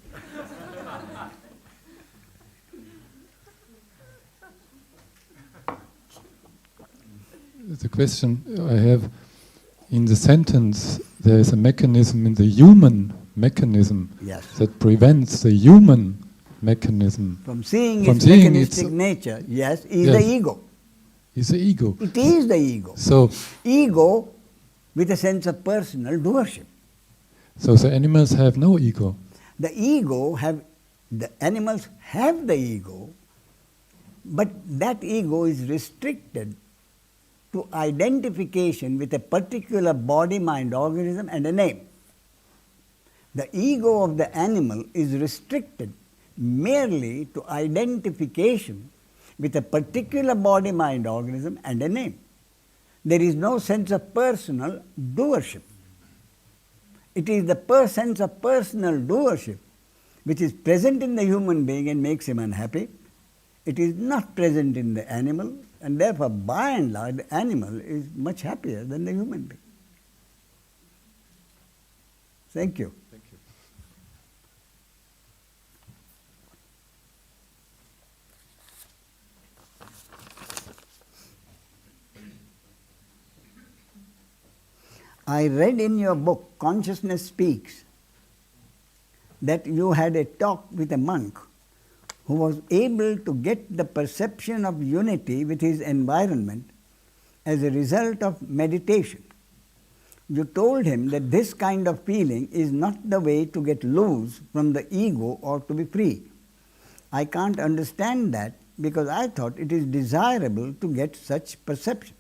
The question I have, in the sentence, there is a mechanism in the human mechanism Yes. that prevents the human mechanism From seeing from its seeing mechanistic its- nature, yes, is Yes. the ego. is the ego. It is the ego. So Ego with a sense of personal doership. the animals have no ego. The animals have the ego, but that ego is restricted to identification with a particular body, mind, organism and a name. The ego of the animal is restricted merely to identification with a particular body, mind, organism and a name. There is no sense of personal doership. It is the sense of personal doership which is present in the human being and makes him unhappy. It is not present in the animal, and therefore, by and large, the animal is much happier than the human being. Thank you. Thank you. I read in your book, Consciousness Speaks, that you had a talk with a monk who was able to get the perception of unity with his environment as a result of meditation. You told him that this kind of feeling is not the way to get loose from the ego or to be free. I can't understand that because I thought it is desirable to get such perception.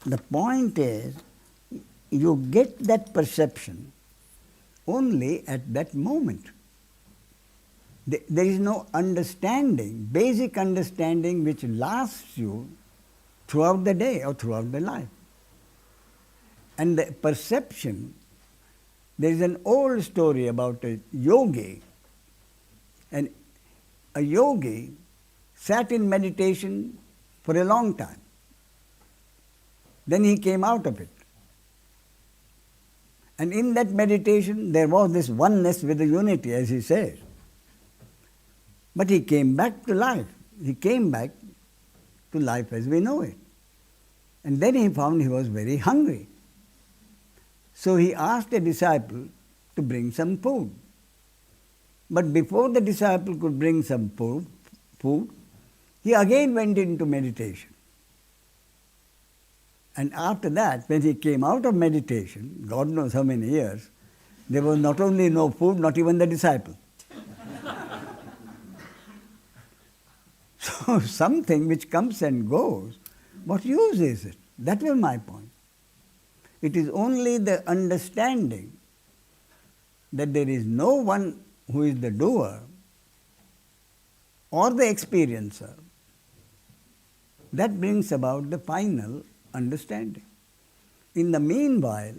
The point is, you get that perception only at that moment. There is no understanding, basic understanding which lasts you throughout the day or throughout the life. And the perception, there is an old story about a yogi, and a yogi sat in meditation for a long time. Then he came out of it. And in that meditation, there was this oneness with the unity, as he says. But he came back to life. He came back to life as we know it. And then he found he was very hungry. So he asked a disciple to bring some food. But before the disciple could bring some food, he again went into meditation. And after that, when he came out of meditation, God knows how many years, there was not only no food, not even the disciple. So something which comes and goes, what use is it? That was my point. It is only the understanding that there is no one who is the doer or the experiencer that brings about the final understanding. In the meanwhile,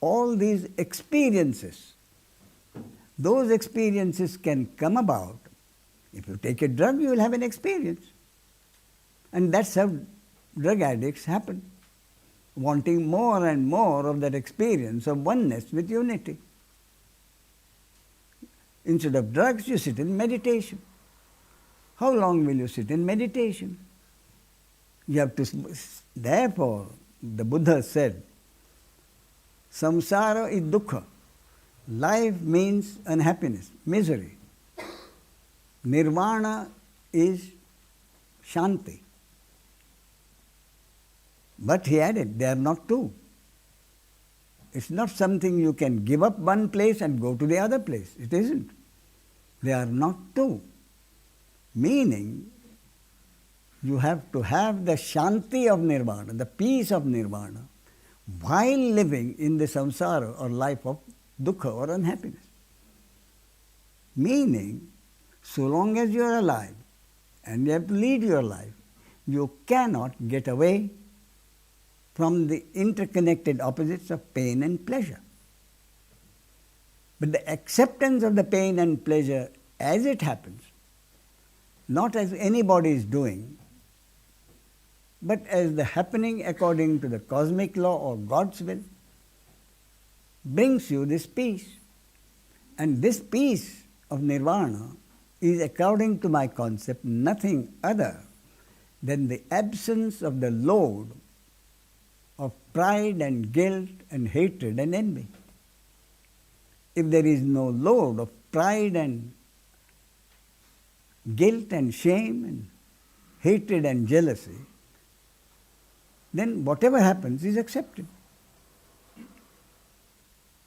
all these experiences, those experiences can come about. If you take a drug, you will have an experience. And that's how drug addicts happen, wanting more and more of that experience of oneness with unity. Instead of drugs, you sit in meditation. How long will you sit in meditation? You have to, therefore, the Buddha said, samsara is dukkha. Life means unhappiness, misery. Nirvana is shanti. But he added, they are not two. It's not something you can give up one place and go to the other place. It isn't. They are not two. Meaning, you have to have the shanti of nirvana, the peace of nirvana, while living in the samsara or life of dukkha or unhappiness. Meaning, so long as you are alive and you have to lead your life, you cannot get away from the interconnected opposites of pain and pleasure. But the acceptance of the pain and pleasure as it happens, not as anybody is doing, but as the happening according to the cosmic law or God's will, brings you this peace. And this peace of nirvana is, according to my concept, nothing other than the absence of the load of pride and guilt and hatred and envy. If there is no load of pride and guilt and shame and hatred and jealousy, then whatever happens is accepted.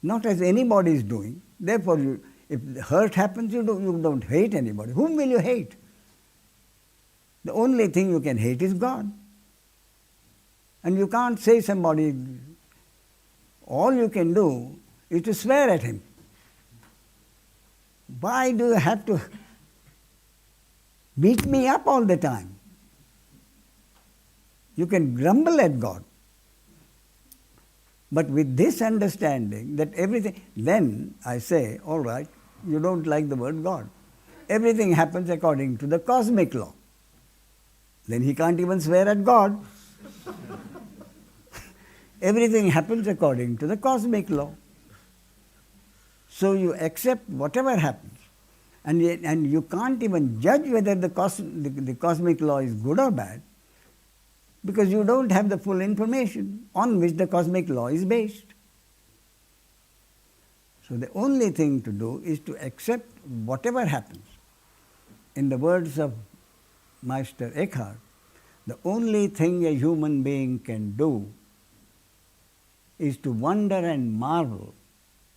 Not as anybody is doing. Therefore, if hurt happens, you don't hate anybody. Whom will you hate? The only thing you can hate is God. And you can't say somebody, all you can do is to swear at him. Why do you have to beat me up all the time? You can grumble at God. But with this understanding that everything, then I say, all right, you don't like the word God. Everything happens according to the cosmic law. Then he can't even swear at God. Everything happens according to the cosmic law. So you accept whatever happens. And you can't even judge whether the cosmic law is good or bad, because you don't have the full information on which the cosmic law is based. So the only thing to do is to accept whatever happens. In the words of Meister Eckhart, the only thing a human being can do is to wonder and marvel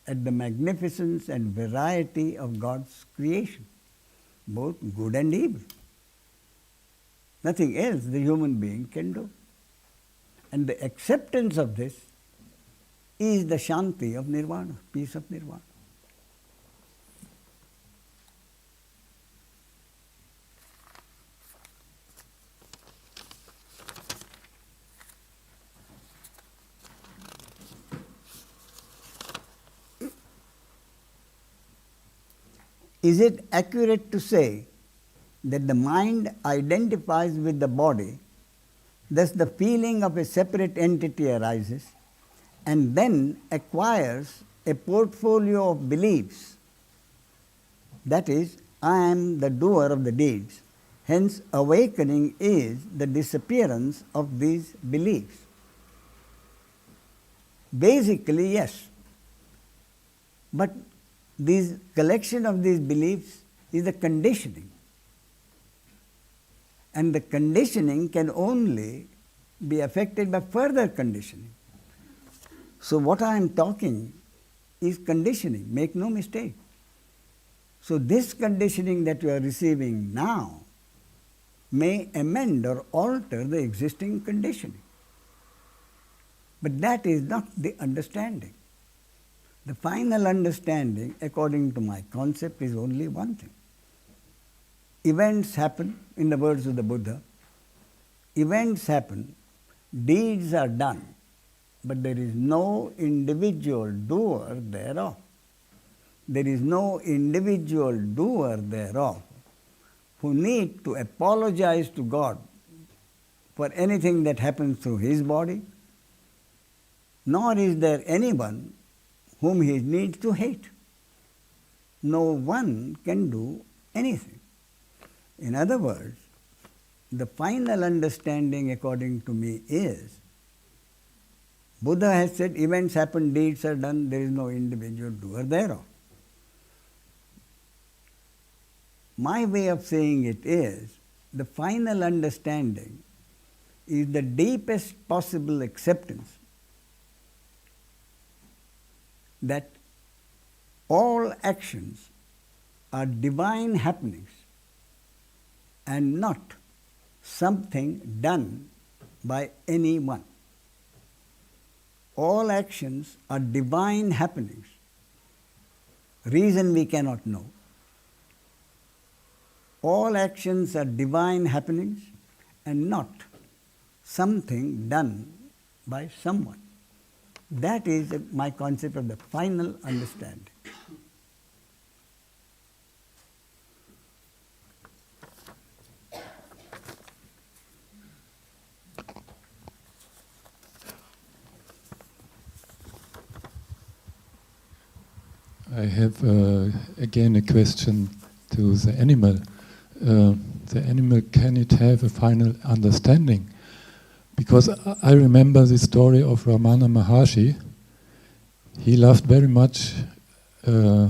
at the magnificence and variety of God's creation, both good and evil. Nothing else the human being can do. And the acceptance of this is the shanti of nirvana, peace of nirvana. Is it accurate to say that the mind identifies with the body, thus the feeling of a separate entity arises, and then acquires a portfolio of beliefs? That is, I am the doer of the deeds. Hence, awakening is the disappearance of these beliefs. Basically, yes. But this collection of these beliefs is the conditioning. And the conditioning can only be affected by further conditioning. So what I am talking is conditioning, make no mistake. So this conditioning that you are receiving now may amend or alter the existing conditioning. But that is not the understanding. The final understanding, according to my concept, is only one thing. Events happen, in the words of the Buddha, events happen, deeds are done, but there is no individual doer thereof. There is no individual doer thereof who need to apologize to God for anything that happens through his body, nor is there anyone whom he needs to hate. No one can do anything. In other words, the final understanding, according to me, is Buddha has said events happen, deeds are done, there is no individual doer thereof. My way of saying it is, the final understanding is the deepest possible acceptance that all actions are divine happenings and not something done by anyone. All actions are divine happenings. Reason we cannot know. All actions are divine happenings and not something done by someone. That is my concept of the final understanding. I have again a question to the animal. The animal, can it have a final understanding? Because I remember the story of Ramana Maharshi. He loved very much a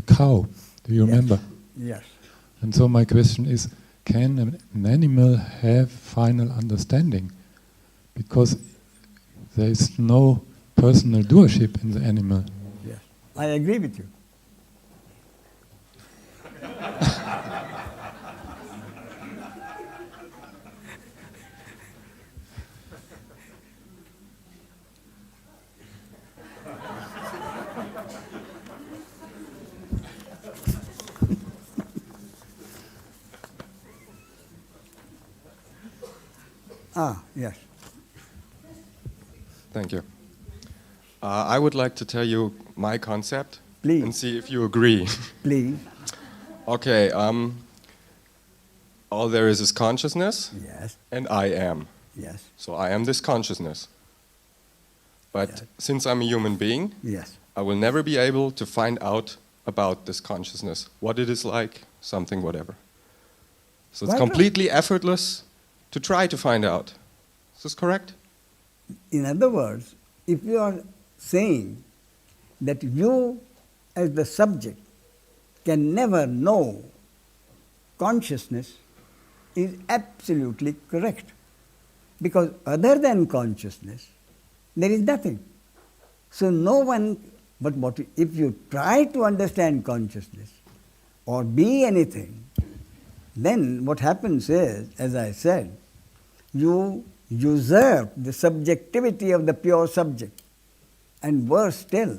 cow. Do you remember? Yes. And so my question is, can an animal have final understanding? Because there is no personal doership in the animal. Yes. I agree with you. Yes. Thank you. I would like to tell you my concept. Please. And see if you agree. Please. Okay. All there is consciousness. Yes. And I am. Yes. So I am this consciousness. But yes. Since I'm a human being, yes. I will never be able to find out about this consciousness, what it is like, something, whatever. So it's completely effortless to try to find out. Is this correct? In other words, if you are saying that you as the subject can never know consciousness is absolutely correct. Because other than consciousness, there is nothing. So no one, but what if you try to understand consciousness or be anything, then what happens is, as I said, you usurp the subjectivity of the pure subject, and worse still,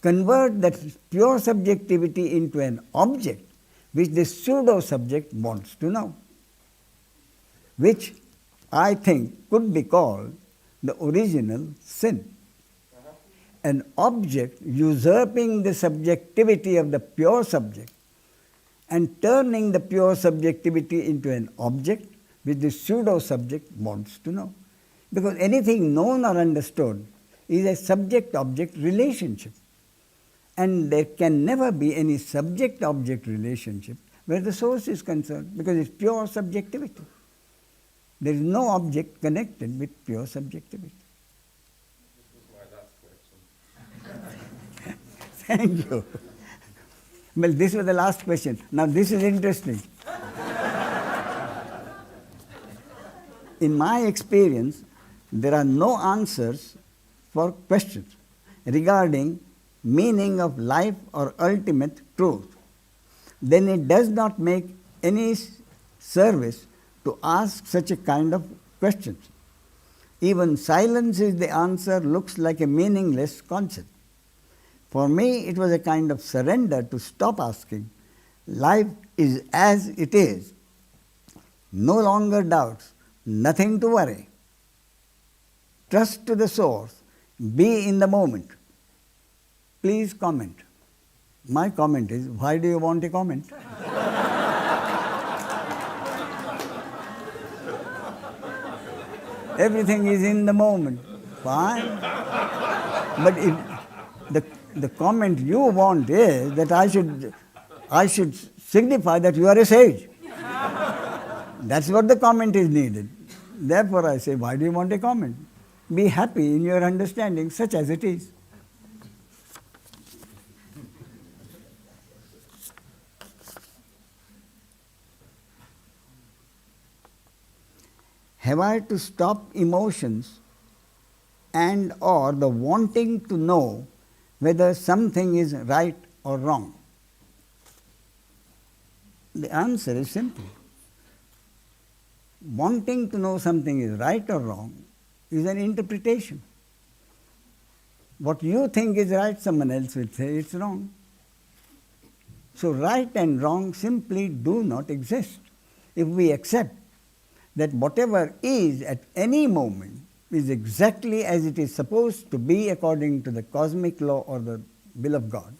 convert that pure subjectivity into an object which the pseudo-subject wants to know, which I think could be called the original sin. An object usurping the subjectivity of the pure subject and turning the pure subjectivity into an object which the pseudo-subject wants to know. Because anything known or understood is a subject-object relationship. And there can never be any subject-object relationship where the source is concerned, because it's pure subjectivity. There is no object connected with pure subjectivity. Thank you. Well, this was the last question. Now this is interesting. In my experience, there are no answers for questions regarding meaning of life or ultimate truth. Then it does not make any service to ask such a kind of questions. Even silence is the answer looks like a meaningless concept. For me, it was a kind of surrender to stop asking. Life is as it is. No longer doubts, nothing to worry. Trust to the source. Be in the moment. Please comment. My comment is, why do you want a comment? Everything is in the moment. Fine. But if the comment you want is that I should signify that you are a sage. That's what the comment is needed. Therefore I say, why do you want a comment? Be happy in your understanding, such as it is. Have I to stop emotions and or the wanting to know whether something is right or wrong? The answer is simple. Wanting to know something is right or wrong is an interpretation. What you think is right, someone else will say it's wrong. So right and wrong simply do not exist. If we accept that whatever is at any moment is exactly as it is supposed to be according to the cosmic law or the will of God,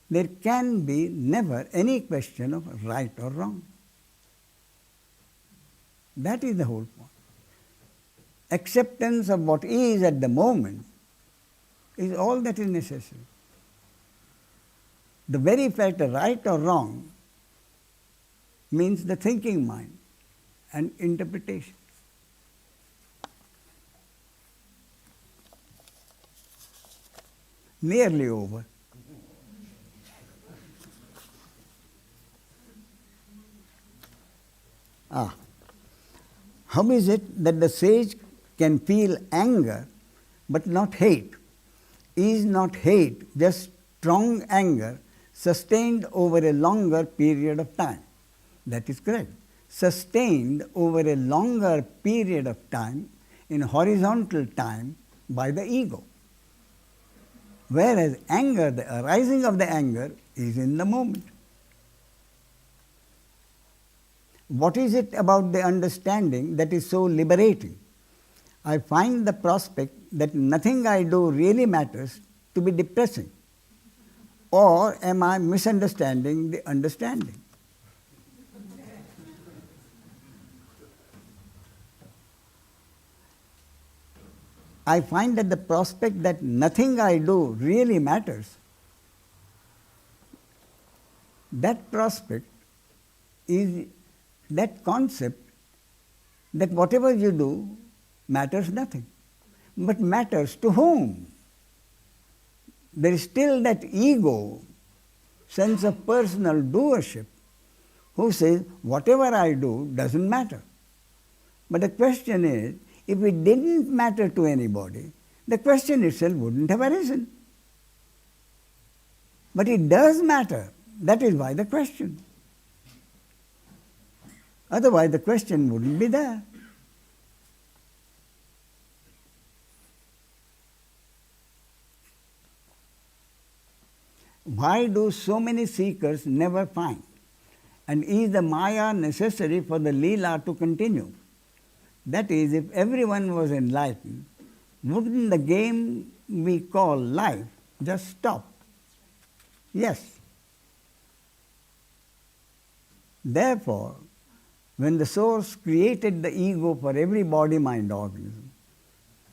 there can be never any question of right or wrong. That is the whole point. Acceptance of what is at the moment is all that is necessary. The very fact of right or wrong means the thinking mind and interpretation. Nearly over. How is it that the sage can feel anger but not hate? Is not hate just strong anger sustained over a longer period of time? That is correct. Sustained over a longer period of time in horizontal time by the ego. Whereas anger, the arising of the anger is in the moment. What is it about the understanding that is so liberating? I find the prospect that nothing I do really matters to be depressing. Or am I misunderstanding the understanding? I find that the prospect that nothing I do really matters, that prospect is that concept that whatever you do matters nothing. But matters to whom? there is still that ego, sense of personal doership, who says, whatever I do doesn't matter. But the question is, if it didn't matter to anybody, the question itself wouldn't have arisen. But it does matter. That is why the question. Otherwise, the question wouldn't be there. Why do so many seekers never find? And is the Maya necessary for the Leela to continue? That is, if everyone was enlightened, wouldn't the game we call life just stop? Yes. Therefore, when the Source created the ego for every body, mind, organism,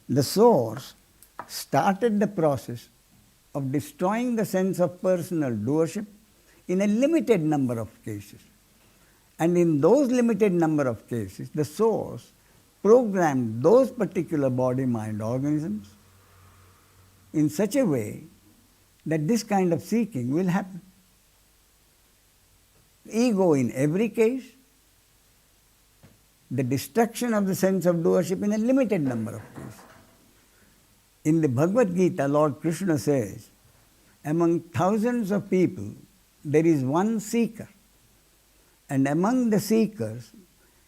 the Source started the process of destroying the sense of personal doership in a limited number of cases. And in those limited number of cases, the Source programmed those particular body, mind, organisms in such a way that this kind of seeking will happen. Ego in every case, the destruction of the sense of doership in a limited number of cases. In the Bhagavad Gita, Lord Krishna says, among thousands of people, there is one seeker. And among the seekers,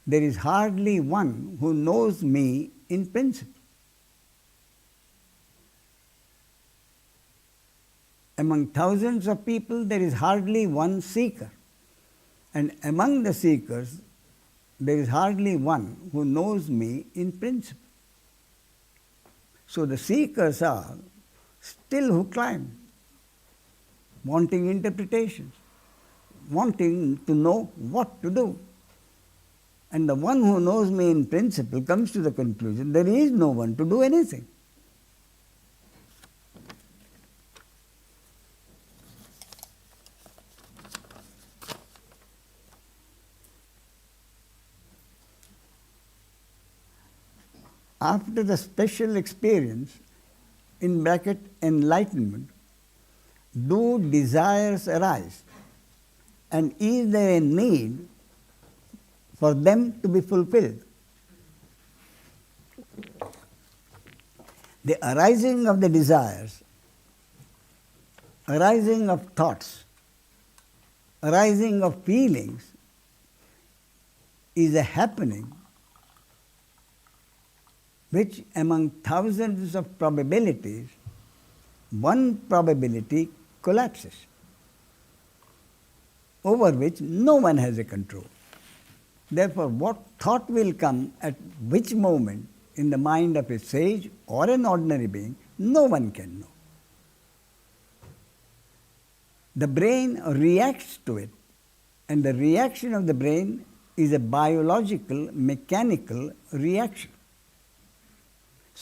there is hardly one who knows me in principle. Among thousands of people, there is hardly one seeker. And among the seekers, there is hardly one who knows me in principle. So the seekers are still who climb, wanting interpretations, wanting to know what to do. And the one who knows me in principle comes to the conclusion there is no one to do anything. After the special experience, in bracket enlightenment, do desires arise? And is there a need for them to be fulfilled? The arising of the desires, arising of thoughts, arising of feelings is a happening which among thousands of probabilities, one probability collapses, over which no one has a control. Therefore, what thought will come at which moment in the mind of a sage or an ordinary being, no one can know. The brain reacts to it, and the reaction of the brain is a biological, mechanical reaction.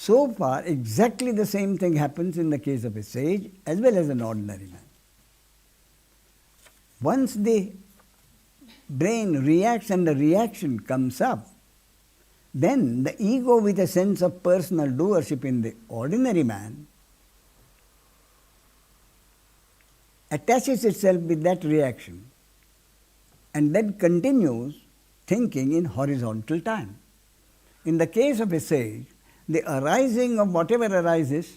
So far, exactly the same thing happens in the case of a sage as well as an ordinary man. Once the brain reacts and the reaction comes up, then the ego with a sense of personal doership in the ordinary man attaches itself with that reaction and then continues thinking in horizontal time. In the case of a sage, the arising of whatever arises,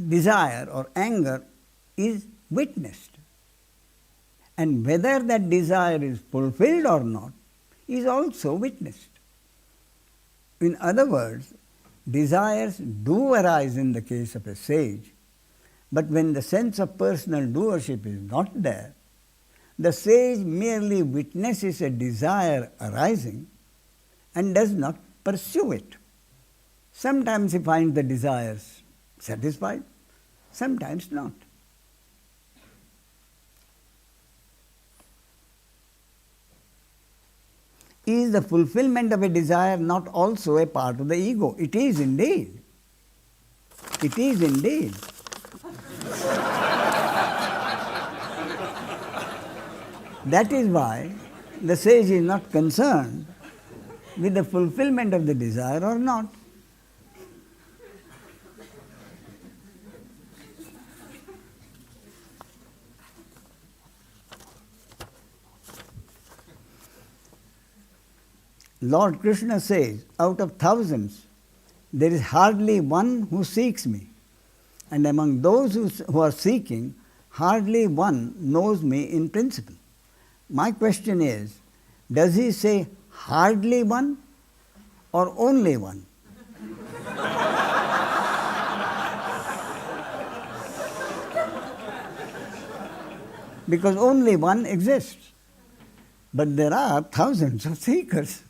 desire or anger, is witnessed. And whether that desire is fulfilled or not is also witnessed. In other words, desires do arise in the case of a sage, but when the sense of personal doership is not there, the sage merely witnesses a desire arising and does not pursue it. Sometimes he finds the desires satisfied, sometimes not. Is the fulfillment of a desire not also a part of the ego? It is indeed. It is indeed. That is why the sage is not concerned with the fulfillment of the desire or not. Lord Krishna says, out of thousands, there is hardly one who seeks me. And among those who are seeking, hardly one knows me in principle. My question is, does he say hardly one or only one? Because only one exists. But there are thousands of seekers.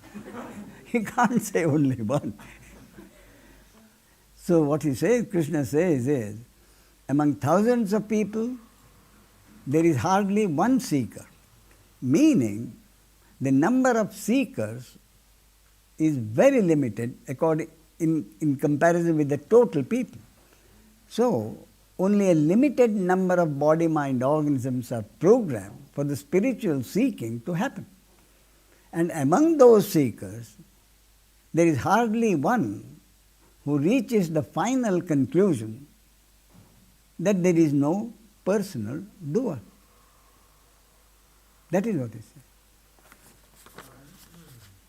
He can't say only one. So what he says, Krishna says is, among thousands of people, there is hardly one seeker. Meaning, the number of seekers is very limited in comparison with the total people. So, only a limited number of body-mind organisms are programmed for the spiritual seeking to happen. And among those seekers, there is hardly one who reaches the final conclusion that there is no personal doer. That is what he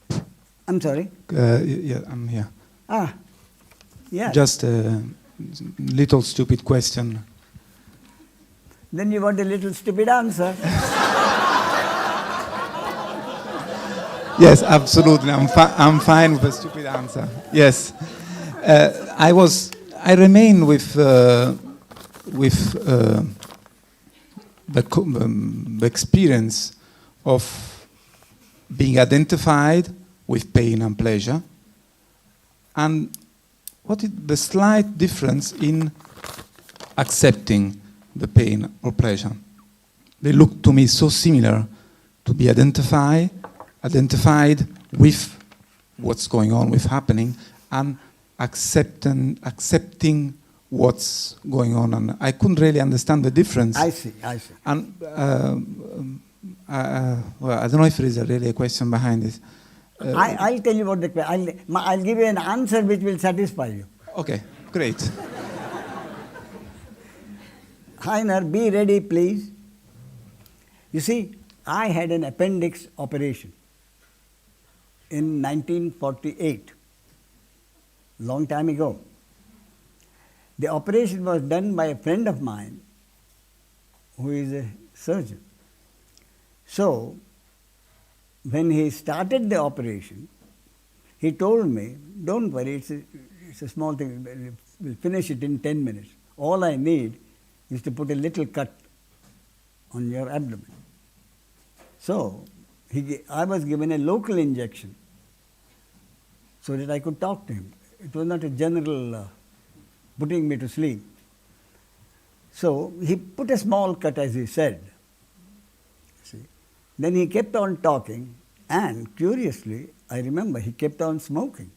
says. I'm sorry? Yeah, I'm here. Yeah. Just a little stupid question. Then you want a little stupid answer. Yes, absolutely. I'm fine with a stupid answer. Yes, I remain with the experience of being identified with pain and pleasure, and what is the slight difference in accepting the pain or pleasure. They look to me so similar to be identified with what's going on, with happening, and accepting what's going on. And I couldn't really understand the difference. I see. And well, I don't know if there is really a question behind this. I'll tell you what the question. I'll give you an answer which will satisfy you. Okay, great. Heiner, be ready, please. You see, I had an appendix operation in 1948, long time ago. The operation was done by a friend of mine who is a surgeon. So, when he started the operation, he told me, don't worry, it's a small thing, we'll finish it in 10 minutes. All I need is to put a little cut on your abdomen. So, I was given a local injection so that I could talk to him. It was not a general putting me to sleep. So, he put a small cut, as he said. See? Then he kept on talking, and curiously, I remember he kept on smoking.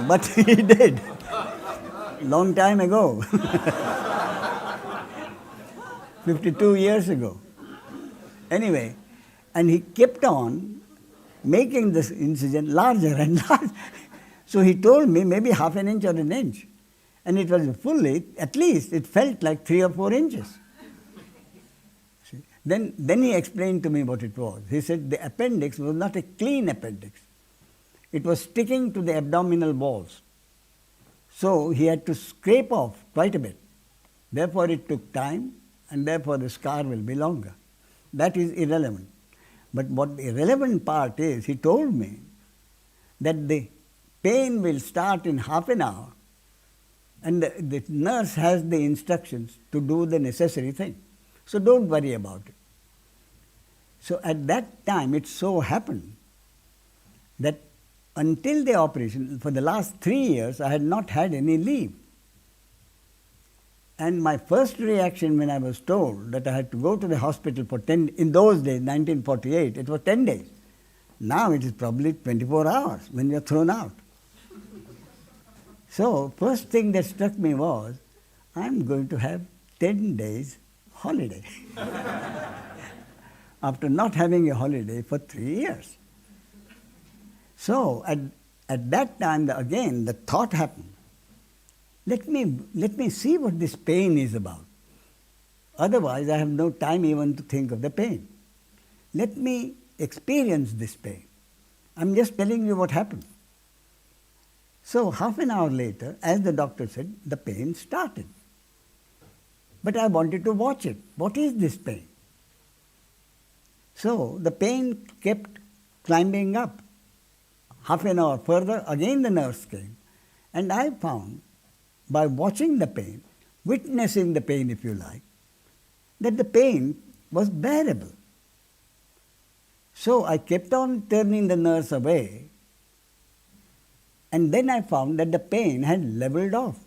But he did. Long time ago. 52 years ago. Anyway, and he kept on making this incision larger and larger. So he told me maybe half an inch or an inch. And it was fully, at least it felt like 3 or 4 inches. See? Then he explained to me what it was. He said the appendix was not a clean appendix. It was sticking to the abdominal walls. So he had to scrape off quite a bit. Therefore it took time, and therefore the scar will be longer. That is irrelevant. But what the relevant part is, he told me that the pain will start in half an hour, and the nurse has the instructions to do the necessary thing. So don't worry about it. So at that time it so happened that until the operation, for the last 3 years, I had not had any leave. And my first reaction when I was told that I had to go to the hospital for 10, in those days, 1948, it was 10 days. Now it is probably 24 hours when you are thrown out. So, first thing that struck me was, I am going to have 10 days holiday. After not having a holiday for 3 years. So, at that time, again, the thought happened. Let me see what this pain is about. Otherwise, I have no time even to think of the pain. let me experience this pain. I'm just telling you what happened. So half an hour later, as the doctor said, the pain started. But I wanted to watch it. What is this pain? So the pain kept climbing up. Half an hour further, again the nurse came. And I found, by watching the pain, witnessing the pain if you like, that the pain was bearable. So I kept on turning the nurse away, and then I found that the pain had leveled off.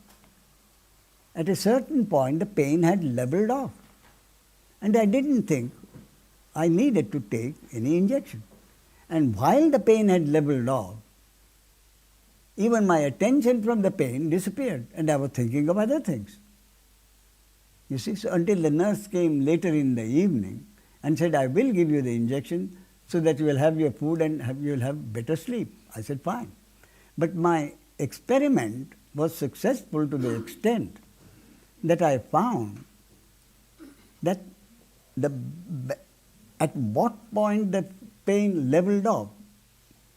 At a certain point, the pain had leveled off. And I didn't think I needed to take any injection. And while the pain had leveled off, even my attention from the pain disappeared, and I was thinking of other things. You see, so until the nurse came later in the evening and said, I will give you the injection so that you will have your food and you will have better sleep. I said, fine. But my experiment was successful to the extent that I found that at what point the pain leveled off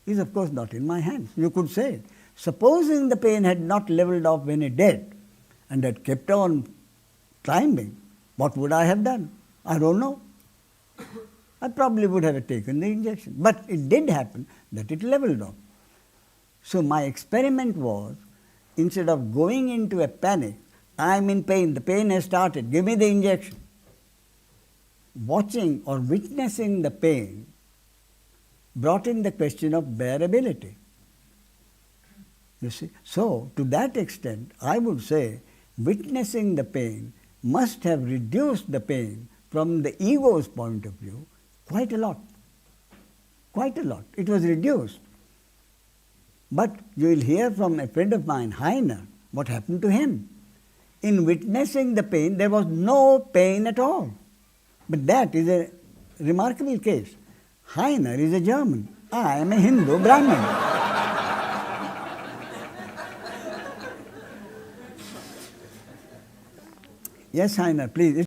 is of course not in my hands. You could say, supposing the pain had not leveled off when it did and had kept on climbing, what would I have done? I don't know. I probably would have taken the injection. But it did happen that it leveled off. So my experiment was, instead of going into a panic, I'm in pain, the pain has started, give me the injection. Watching or witnessing the pain brought in the question of bearability. You see? So, to that extent, I would say witnessing the pain must have reduced the pain from the ego's point of view quite a lot. Quite a lot. It was reduced. But you will hear from a friend of mine, Heiner, what happened to him. In witnessing the pain, there was no pain at all. But that is a remarkable case. Heiner is a German. I am a Hindu Brahmin. Yes, Heiner, please.